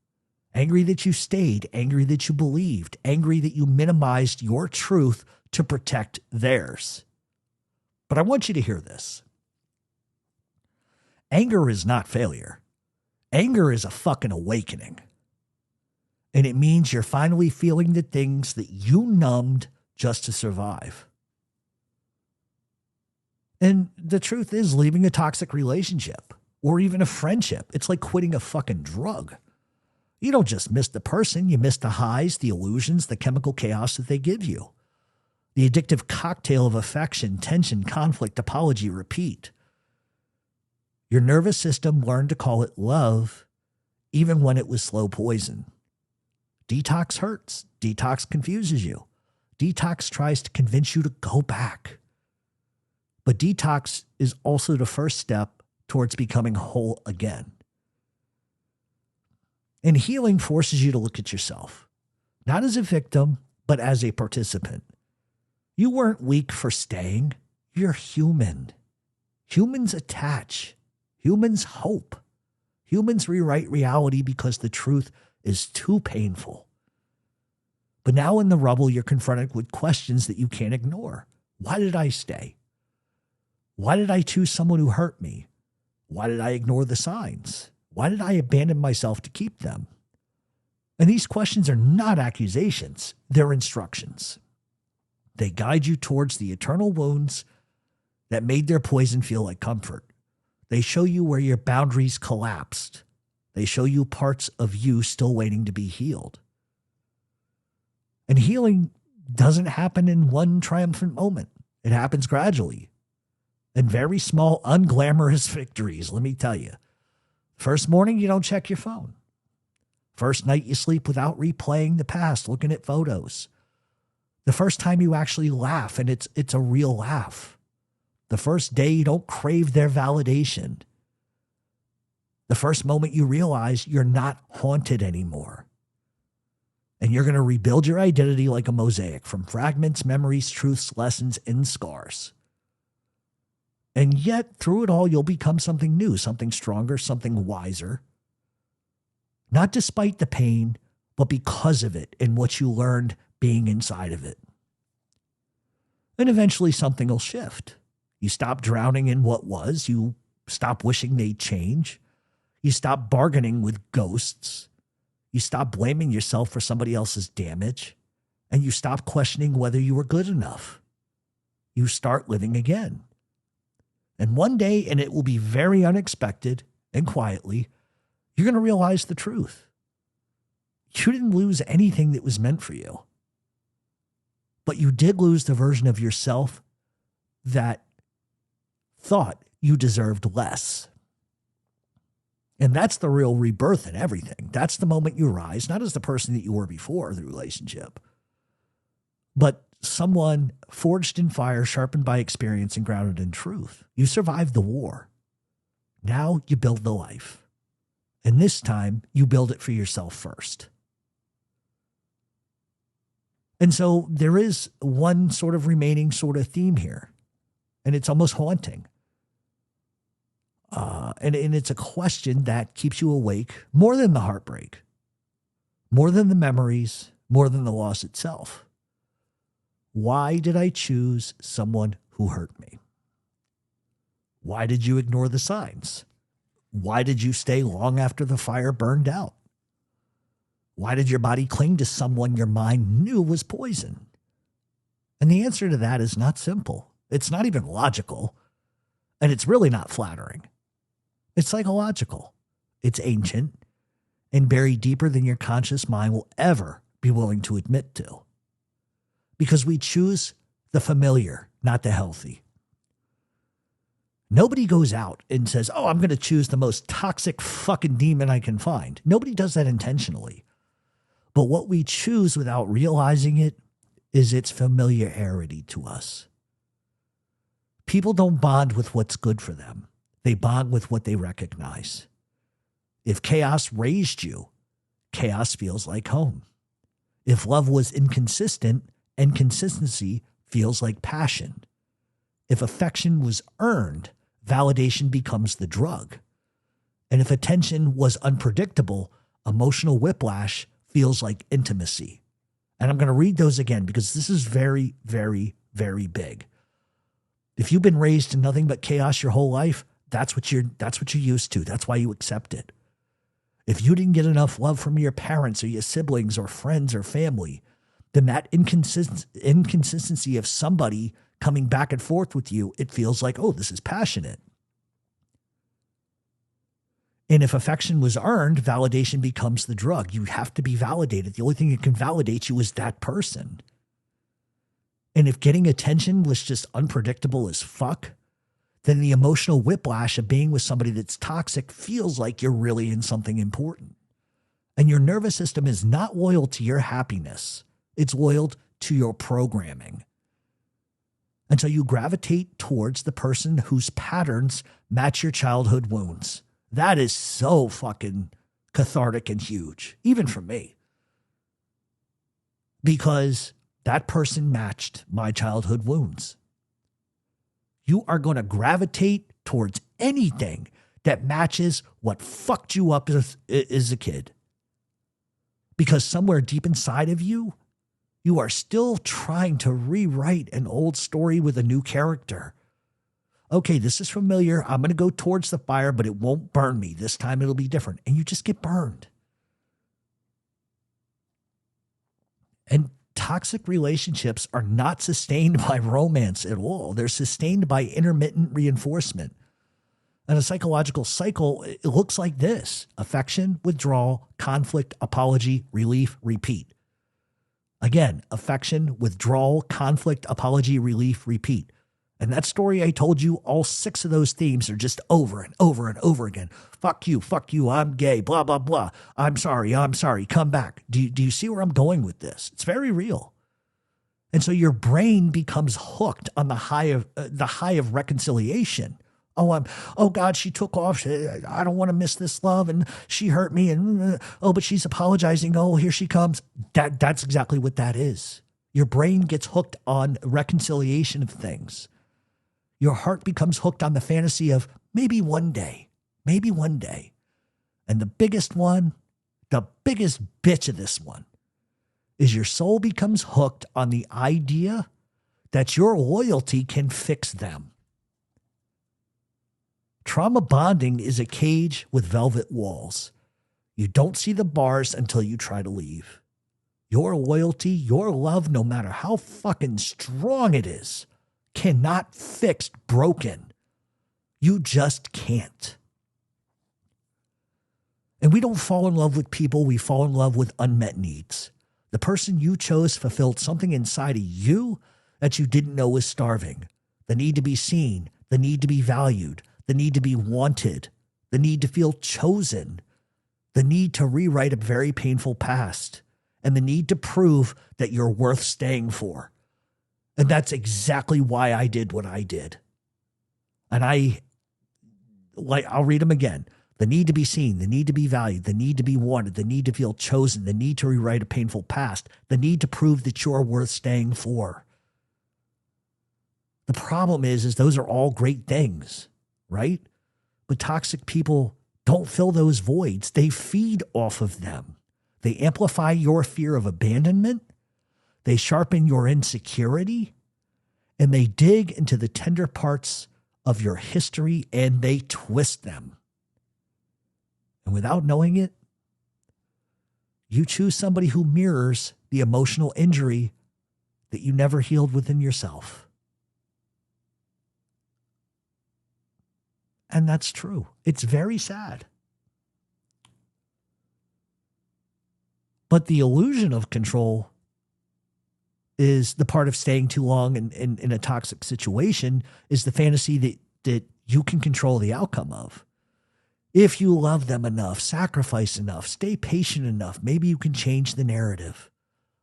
Angry that you stayed, angry that you believed, angry that you minimized your truth to protect theirs. But I want you to hear this. Anger is not failure. Anger is a fucking awakening. And it means you're finally feeling the things that you numbed just to survive. And the truth is, leaving a toxic relationship or even a friendship, it's like quitting a fucking drug. You don't just miss the person, you miss the highs, the illusions, the chemical chaos that they give you. The addictive cocktail of affection, tension, conflict, apology, repeat. Your nervous system learned to call it love, even when it was slow poison. Detox hurts. Detox confuses you. Detox tries to convince you to go back. But detox is also the first step towards becoming whole again. And healing forces you to look at yourself, not as a victim, but as a participant. You weren't weak for staying. You're human. Humans attach. Humans hope. Humans rewrite reality because the truth is too painful. But now in the rubble, you're confronted with questions that you can't ignore. Why did I stay? Why did I choose someone who hurt me? Why did I ignore the signs? Why did I abandon myself to keep them? And these questions are not accusations. They're instructions. They guide you towards the eternal wounds that made their poison feel like comfort. They show you where your boundaries collapsed. They show you parts of you still waiting to be healed. And healing doesn't happen in one triumphant moment. It happens gradually. And very small, unglamorous victories, let me tell you. First morning, you don't check your phone. First night, you sleep without replaying the past, looking at photos. The first time you actually laugh, and it's a real laugh. The first day, you don't crave their validation. The first moment you realize you're not haunted anymore. And you're going to rebuild your identity like a mosaic from fragments, memories, truths, lessons, and scars. And yet, through it all, you'll become something new, something stronger, something wiser. Not despite the pain, but because of it and what you learned being inside of it. And eventually something will shift. You stop drowning in what was. You stop wishing they'd change. You stop bargaining with ghosts. You stop blaming yourself for somebody else's damage. And you stop questioning whether you were good enough. You start living again. And one day, and it will be very unexpected and quietly, you're going to realize the truth. You didn't lose anything that was meant for you. But you did lose the version of yourself that thought you deserved less. And that's the real rebirth in everything. That's the moment you rise, not as the person that you were before the relationship, but someone forged in fire, sharpened by experience, and grounded in truth. You survived the war. Now you build the life. And this time you build it for yourself first. And so there is one sort of remaining sort of theme here, and it's almost haunting. And it's a question that keeps you awake more than the heartbreak, more than the memories, more than the loss itself. Why did I choose someone who hurt me? Why did you ignore the signs? Why did you stay long after the fire burned out? Why did your body cling to someone your mind knew was poison? And the answer to that is not simple. It's not even logical. And it's really not flattering. It's psychological. It's ancient and buried deeper than your conscious mind will ever be willing to admit to. Because we choose the familiar, not the healthy. Nobody goes out and says, oh, I'm going to choose the most toxic fucking demon I can find. Nobody does that intentionally. But what we choose without realizing it is its familiarity to us. People don't bond with what's good for them. They bond with what they recognize. If chaos raised you, chaos feels like home. If love was inconsistent, inconsistency feels like passion. If affection was earned, validation becomes the drug. And if attention was unpredictable, emotional whiplash feels like intimacy. And I'm going to read those again because this is very, very, very big. If you've been raised to nothing but chaos your whole life, that's what you're used to. That's why you accept it. If you didn't get enough love from your parents or your siblings or friends or family, then that inconsistency of somebody coming back and forth with you, it feels like, oh, this is passionate. And if affection was earned, validation becomes the drug. You have to be validated. The only thing that can validate you is that person. And if getting attention was just unpredictable as fuck, then the emotional whiplash of being with somebody that's toxic feels like you're really in something important. And your nervous system is not loyal to your happiness. It's loyal to your programming. And so you gravitate towards the person whose patterns match your childhood wounds. That is so fucking cathartic and huge, even for me. Because that person matched my childhood wounds. You are going to gravitate towards anything that matches what fucked you up as a kid. Because somewhere deep inside of you, you are still trying to rewrite an old story with a new character. Okay, this is familiar. I'm going to go towards the fire, but it won't burn me. This time it'll be different. And you just get burned. And toxic relationships are not sustained by romance at all. They're sustained by intermittent reinforcement. And a psychological cycle, it looks like this: affection, withdrawal, conflict, apology, relief, repeat. Again, affection, withdrawal, conflict, apology, relief, repeat. And that story I told you, all 6 of those themes are just over and over and over again. Fuck you, I'm gay, blah, blah, blah. I'm sorry, come back. Do you see where I'm going with this? It's very real. And so your brain becomes hooked on the high of reconciliation. Oh God, she took off. I don't want to miss this love, and she hurt me, and but she's apologizing. Oh, here she comes. That's exactly what that is. Your brain gets hooked on reconciliation of things. Your heart becomes hooked on the fantasy of maybe one day. And the biggest bitch of this one is your soul becomes hooked on the idea that your loyalty can fix them. Trauma bonding is a cage with velvet walls. You don't see the bars until you try to leave. Your loyalty, your love, no matter how fucking strong it is, cannot fix broken. You just can't. And we don't fall in love with people. We fall in love with unmet needs. The person you chose fulfilled something inside of you that you didn't know was starving. The need to be seen, the need to be valued, the need to be wanted, the need to feel chosen, the need to rewrite a very painful past, and the need to prove that you're worth staying for. And that's exactly why I did what I did. And I'll read them again. The need to be seen, the need to be valued, the need to be wanted, the need to feel chosen, the need to rewrite a painful past, the need to prove that you're worth staying for. The problem is those are all great things, right? But toxic people don't fill those voids. They feed off of them. They amplify your fear of abandonment. They sharpen your insecurity. And they dig into the tender parts of your history and they twist them. And without knowing it, you choose somebody who mirrors the emotional injury that you never healed within yourself. And that's true. It's very sad. But the illusion of control is the part of staying too long in a toxic situation, is the fantasy that you can control the outcome of. If you love them enough, sacrifice enough, stay patient enough, maybe you can change the narrative.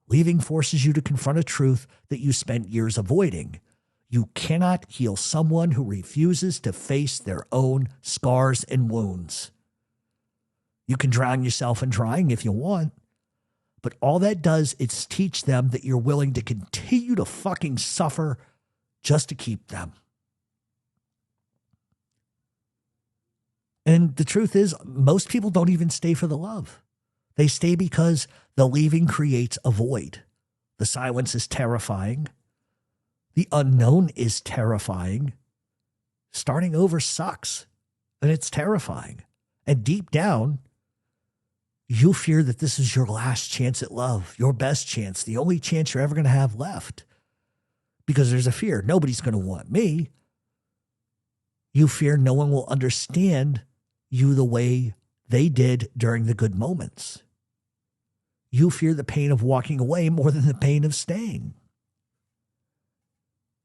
Leaving forces you to confront a truth that you spent years avoiding. You cannot heal someone who refuses to face their own scars and wounds. You can drown yourself in trying if you want, but all that does is teach them that you're willing to continue to fucking suffer just to keep them. And the truth is, most people don't even stay for the love. They stay because the leaving creates a void. The silence is terrifying. The unknown is terrifying. Starting over sucks, and it's terrifying. And deep down, you fear that this is your last chance at love, your best chance, the only chance you're ever going to have left. Because there's a fear. Nobody's going to want me. You fear no one will understand you the way they did during the good moments. You fear the pain of walking away more than the pain of staying.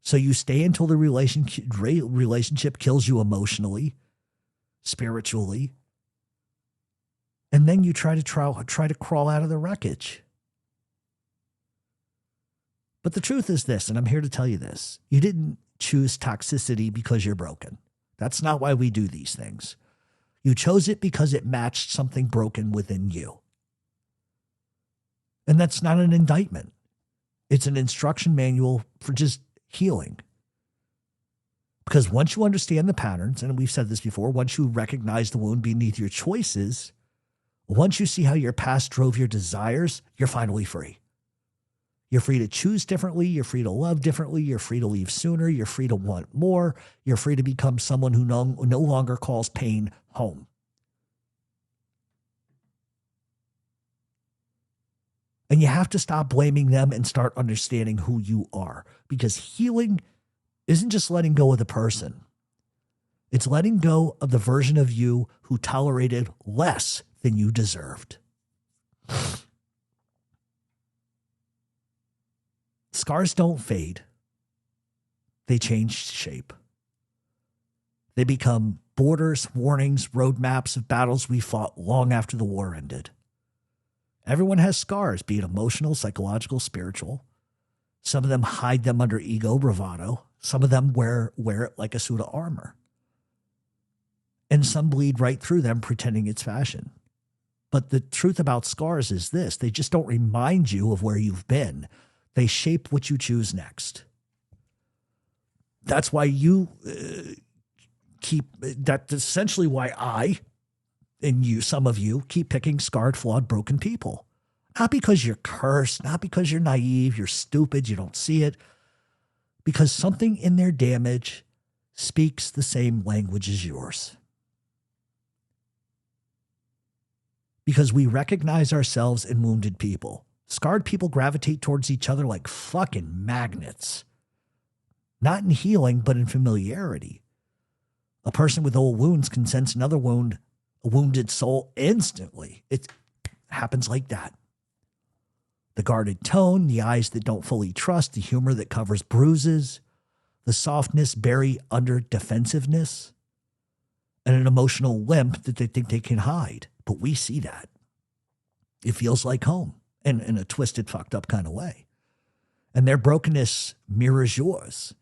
So you stay until the relationship kills you emotionally, spiritually, and then you try to crawl out of the wreckage. But the truth is this, and I'm here to tell you this: you didn't choose toxicity because you're broken. That's not why we do these things. You chose it because it matched something broken within you. And that's not an indictment. It's an instruction manual for just healing. Because once you understand the patterns, and we've said this before, once you recognize the wound beneath your choices, once you see how your past drove your desires, you're finally free. You're free to choose differently. You're free to love differently. You're free to leave sooner. You're free to want more. You're free to become someone who no longer calls pain home. And you have to stop blaming them and start understanding who you are. Because healing isn't just letting go of the person. It's letting go of the version of you who tolerated less than you deserved. Scars don't fade. They change shape. They become borders, warnings, roadmaps of battles we fought long after the war ended. Everyone has scars, be it emotional, psychological, spiritual. Some of them hide them under ego, bravado. Some of them wear it like a suit of armor. And some bleed right through them, pretending it's fashion. But the truth about scars is this: they just don't remind you of where you've been. They shape what you choose next. That's why that's essentially why I, and you, some of you, keep picking scarred, flawed, broken people. Not because you're cursed, not because you're naive, you're stupid, you don't see it. Because something in their damage speaks the same language as yours. Because we recognize ourselves in wounded people. Scarred people gravitate towards each other like fucking magnets. Not in healing, but in familiarity. A person with old wounds can sense another wound, a wounded soul instantly. It happens like that. The guarded tone, the eyes that don't fully trust, the humor that covers bruises, the softness buried under defensiveness, and an emotional limp that they think they can hide. But we see that. It feels like home in a twisted, fucked up kind of way. And their brokenness mirrors yours.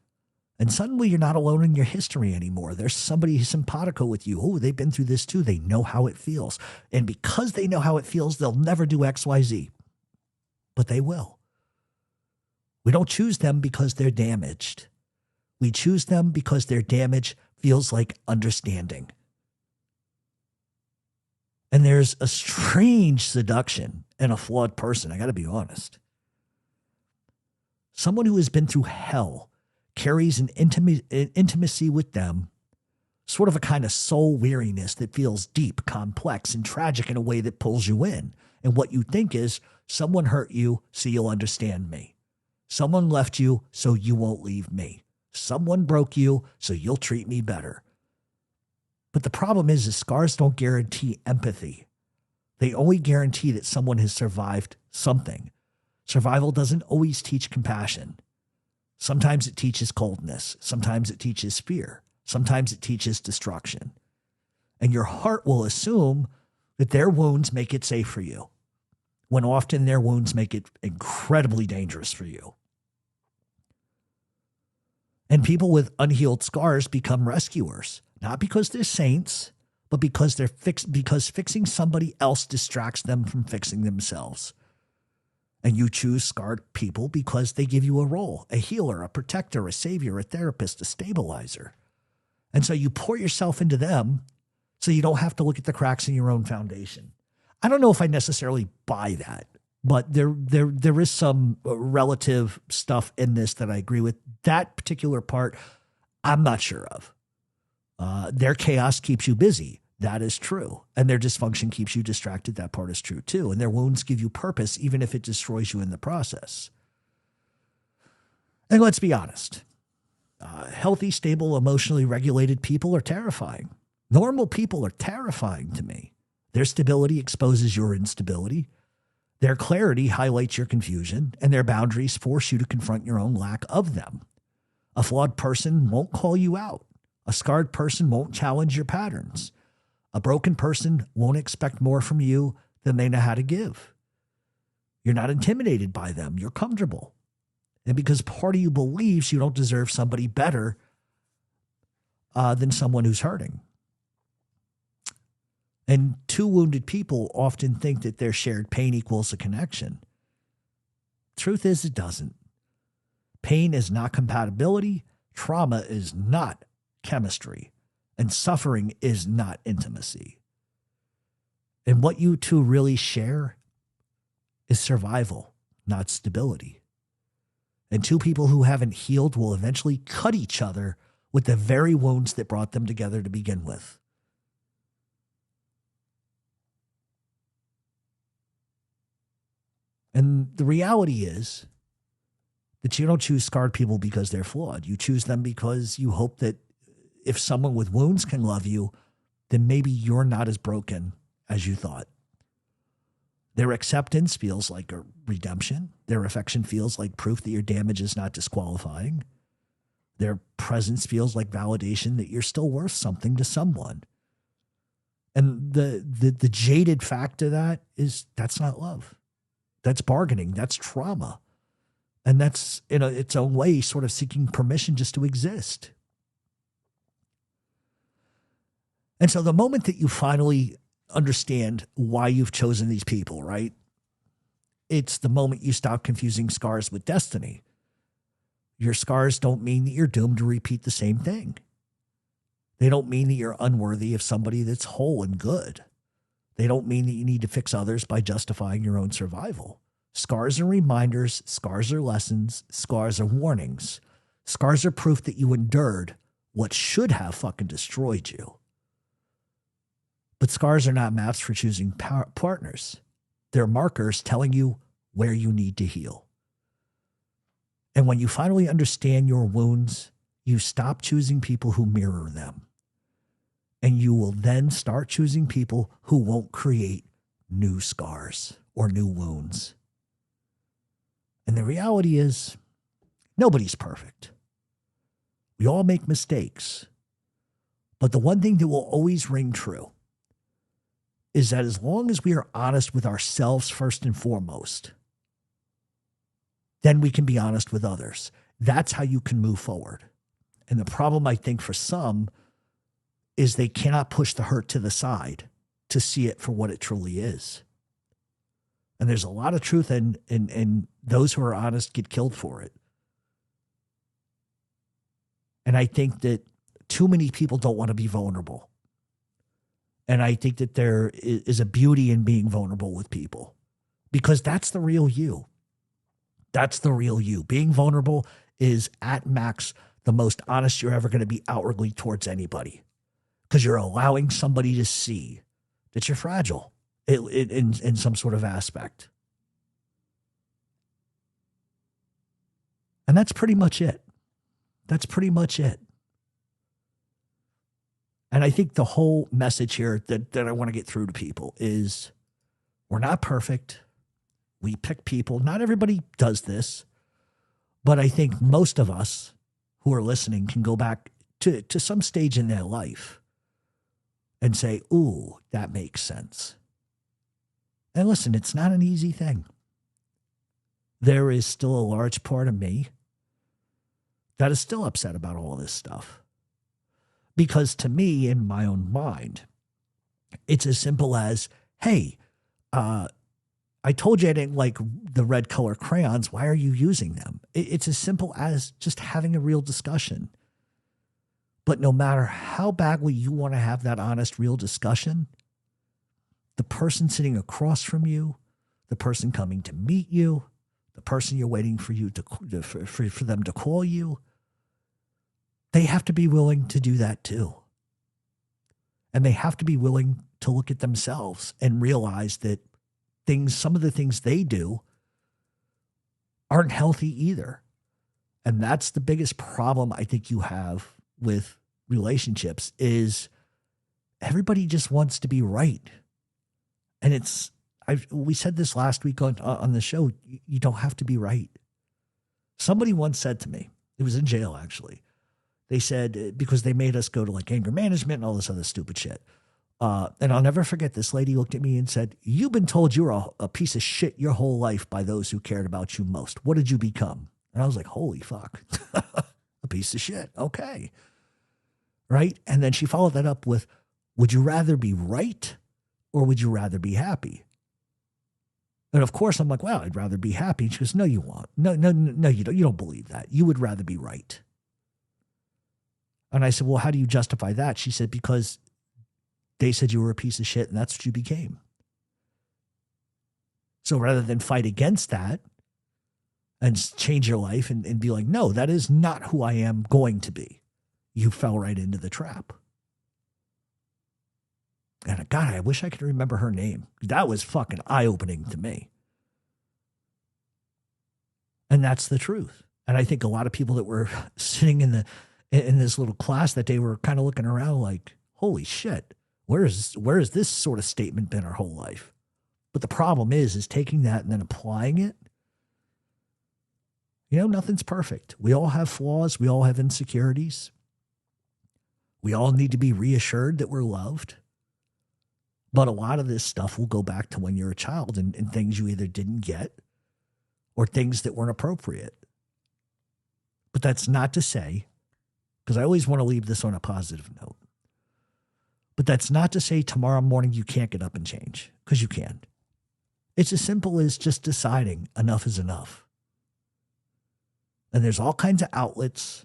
And suddenly you're not alone in your history anymore. There's somebody who's simpatico with you. Oh, they've been through this too. They know how it feels. And because they know how it feels, they'll never do X, Y, Z. But they will. We don't choose them because they're damaged. We choose them because their damage feels like understanding. And there's a strange seduction in a flawed person. I got to be honest. Someone who has been through hell carries an intimacy with them, sort of a kind of soul weariness that feels deep, complex, and tragic in a way that pulls you in. And what you think is, someone hurt you, so you'll understand me. Someone left you, so you won't leave me. Someone broke you, so you'll treat me better. But the problem is scars don't guarantee empathy. They only guarantee that someone has survived something. Survival doesn't always teach compassion. Sometimes it teaches coldness. Sometimes it teaches fear. Sometimes it teaches destruction. And your heart will assume that their wounds make it safe for you, when often their wounds make it incredibly dangerous for you. And people with unhealed scars become rescuers, not because they're saints, but because because fixing somebody else distracts them from fixing themselves. And you choose scarred people because they give you a role, a healer, a protector, a savior, a therapist, a stabilizer. And so you pour yourself into them so you don't have to look at the cracks in your own foundation. I don't know if I necessarily buy that, but there is some relative stuff in this that I agree with. That particular part, I'm not sure of. Their chaos keeps you busy. That is true. And their dysfunction keeps you distracted. That part is true too. And their wounds give you purpose, even if it destroys you in the process. And let's be honest. Healthy, stable, emotionally regulated people are terrifying. Normal people are terrifying to me. Their stability exposes your instability. Their clarity highlights your confusion, and their boundaries force you to confront your own lack of them. A flawed person won't call you out. A scarred person won't challenge your patterns. A broken person won't expect more from you than they know how to give. You're not intimidated by them. You're comfortable. And because part of you believes you don't deserve somebody better than someone who's hurting. And two wounded people often think that their shared pain equals a connection. Truth is, it doesn't. Pain is not compatibility. Trauma is not chemistry. And suffering is not intimacy. And what you two really share is survival, not stability. And two people who haven't healed will eventually cut each other with the very wounds that brought them together to begin with. And the reality is that you don't choose scarred people because they're flawed. You choose them because you hope that if someone with wounds can love you, then maybe you're not as broken as you thought. Their acceptance feels like a redemption. Their affection feels like proof that your damage is not disqualifying. Their presence feels like validation that you're still worth something to someone. And the jaded fact of that is that's not love. That's bargaining. That's trauma. And that's, in its own way, sort of seeking permission just to exist. And so the moment that you finally understand why you've chosen these people, right? It's the moment you stop confusing scars with destiny. Your scars don't mean that you're doomed to repeat the same thing. They don't mean that you're unworthy of somebody that's whole and good. They don't mean that you need to fix others by justifying your own survival. Scars are reminders. Scars are lessons. Scars are warnings. Scars are proof that you endured what should have fucking destroyed you. But scars are not maps for choosing partners. They're markers telling you where you need to heal. And when you finally understand your wounds, you stop choosing people who mirror them. And you will then start choosing people who won't create new scars or new wounds. And the reality is, nobody's perfect. We all make mistakes. But the one thing that will always ring true is that as long as we are honest with ourselves first and foremost, then we can be honest with others. That's how you can move forward. And the problem, I think, for some is they cannot push the hurt to the side to see it for what it truly is. And there's a lot of truth, and those who are honest get killed for it. And I think that too many people don't want to be vulnerable. And I think that there is a beauty in being vulnerable with people, because that's the real you. That's the real you. Being vulnerable is at max the most honest you're ever going to be outwardly towards anybody, because you're allowing somebody to see that you're fragile in some sort of aspect. And that's pretty much it. That's pretty much it. And I think the whole message here that I want to get through to people is we're not perfect. We pick people. Not everybody does this, but I think most of us who are listening can go back to some stage in their life and say, ooh, that makes sense. And listen, it's not an easy thing. There is still a large part of me that is still upset about all this stuff. Because to me, in my own mind, it's as simple as, hey, I told you I didn't like the red color crayons. Why are you using them? It's as simple as just having a real discussion. But no matter how badly you want to have that honest, real discussion, the person sitting across from you, the person coming to meet you, the person you're waiting for for them to call you, they have to be willing to do that too. And they have to be willing to look at themselves and realize that some of the things they do aren't healthy either. And that's the biggest problem I think you have with relationships is everybody just wants to be right. And we said this last week on the show, you don't have to be right. Somebody once said to me, it was in jail actually, they said, because they made us go to like anger management and all this other stupid shit. And I'll never forget, this lady looked at me and said, you've been told you're a piece of shit your whole life by those who cared about you most. What did you become? And I was like, holy fuck, a piece of shit. Okay. Right. And then she followed that up with, would you rather be right or would you rather be happy? And of course I'm like, well, I'd rather be happy. And she goes, no, you won't. No, you don't. You don't believe that. You would rather be right. And I said, well, how do you justify that? She said, because they said you were a piece of shit and that's what you became. So rather than fight against that and change your life and be like, no, that is not who I am going to be, you fell right into the trap. And God, I wish I could remember her name. That was fucking eye-opening to me. And that's the truth. And I think a lot of people that were sitting in this little class that day were kind of looking around like, holy shit, where has this sort of statement been our whole life? But the problem is taking that and then applying it. You know, nothing's perfect. We all have flaws. We all have insecurities. We all need to be reassured that we're loved. But a lot of this stuff will go back to when you're a child and things you either didn't get or things that weren't appropriate. But that's not to say, because I always want to leave this on a positive note, but that's not to say tomorrow morning you can't get up and change, because you can. It's as simple as just deciding enough is enough. And there's all kinds of outlets.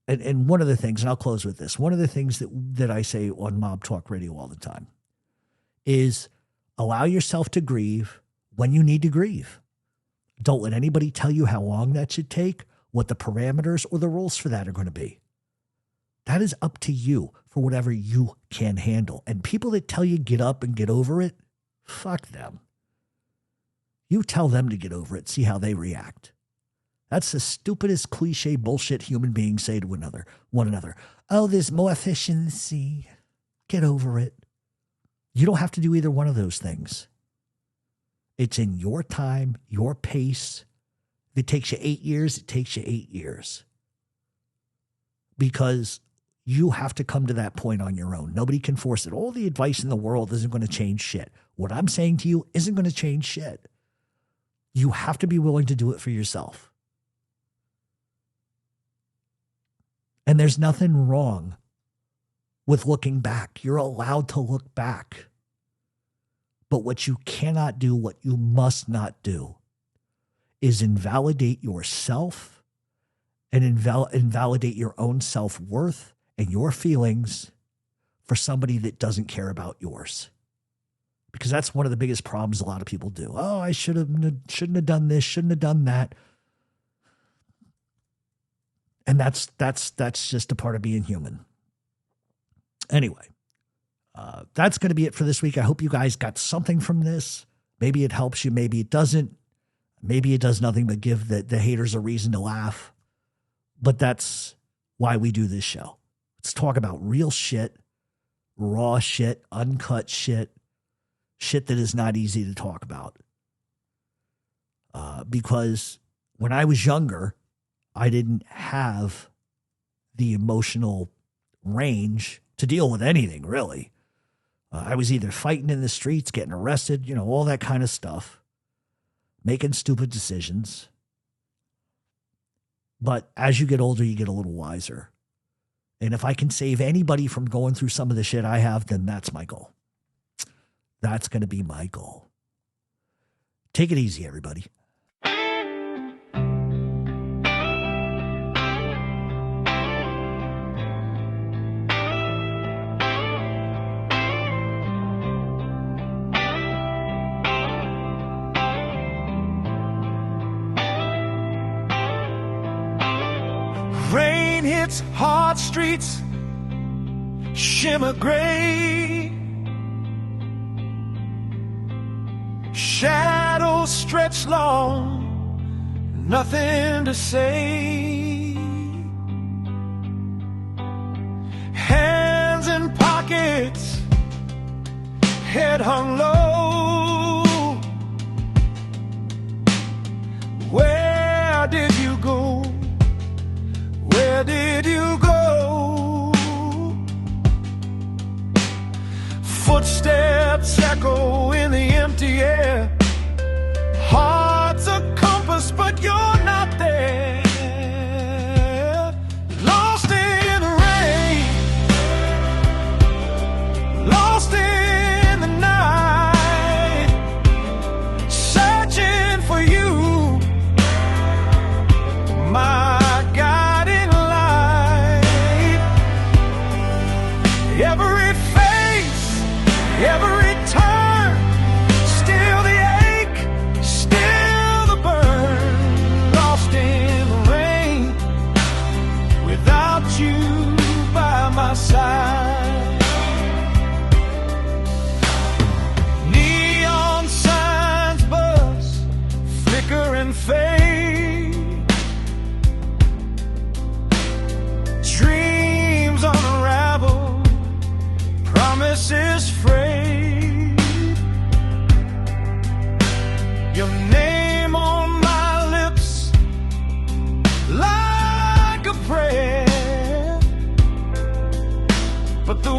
And one of the things, and I'll close with this, one of the things that I say on Mob Talk Radio all the time is allow yourself to grieve when you need to grieve. Don't let anybody tell you how long that should take, what the parameters or the rules for that are going to be. That is up to you for whatever you can handle. And people that tell you get up and get over it, fuck them. You tell them to get over it, see how they react. That's the stupidest cliche bullshit human beings say to one another. Oh, there's more efficiency. Get over it. You don't have to do either one of those things. It's in your time, your pace. If it takes you 8 years, it takes you 8 years. Because you have to come to that point on your own. Nobody can force it. All the advice in the world isn't going to change shit. What I'm saying to you isn't going to change shit. You have to be willing to do it for yourself. And there's nothing wrong with looking back. You're allowed to look back. But what you cannot do, what you must not do, is invalidate yourself and invalidate your own self-worth and your feelings for somebody that doesn't care about yours. Because that's one of the biggest problems a lot of people do. Oh, I shouldn't have done this, shouldn't have done that. And that's just a part of being human. Anyway, that's going to be it for this week. I hope you guys got something from this. Maybe it helps you. Maybe it doesn't. Maybe it does nothing but give the haters a reason to laugh. But that's why we do this show. Let's talk about real shit, raw shit, uncut shit, shit that is not easy to talk about. Because when I was younger, I didn't have the emotional range to deal with anything, really. I was either fighting in the streets, getting arrested, all that kind of stuff, making stupid decisions. But as you get older, you get a little wiser. And if I can save anybody from going through some of the shit I have, then that's my goal. That's going to be my goal. Take it easy, everybody. Rain hits hard streets, shimmer gray. Shadows stretch long, nothing to say. Hands in pockets, head hung low. Where did you go? Where did you go? Footsteps echo in the empty air. Heart's a compass, but you're not there. Lost in the rain, lost in the night, searching for you, my guiding light. Every face, every turn, still the ache, still the burn. Lost in the rain, without you by my side. Neon signs buzz, flicker and fade. Dreams unravel, promises frayed. Your name on my lips, like a prayer, but the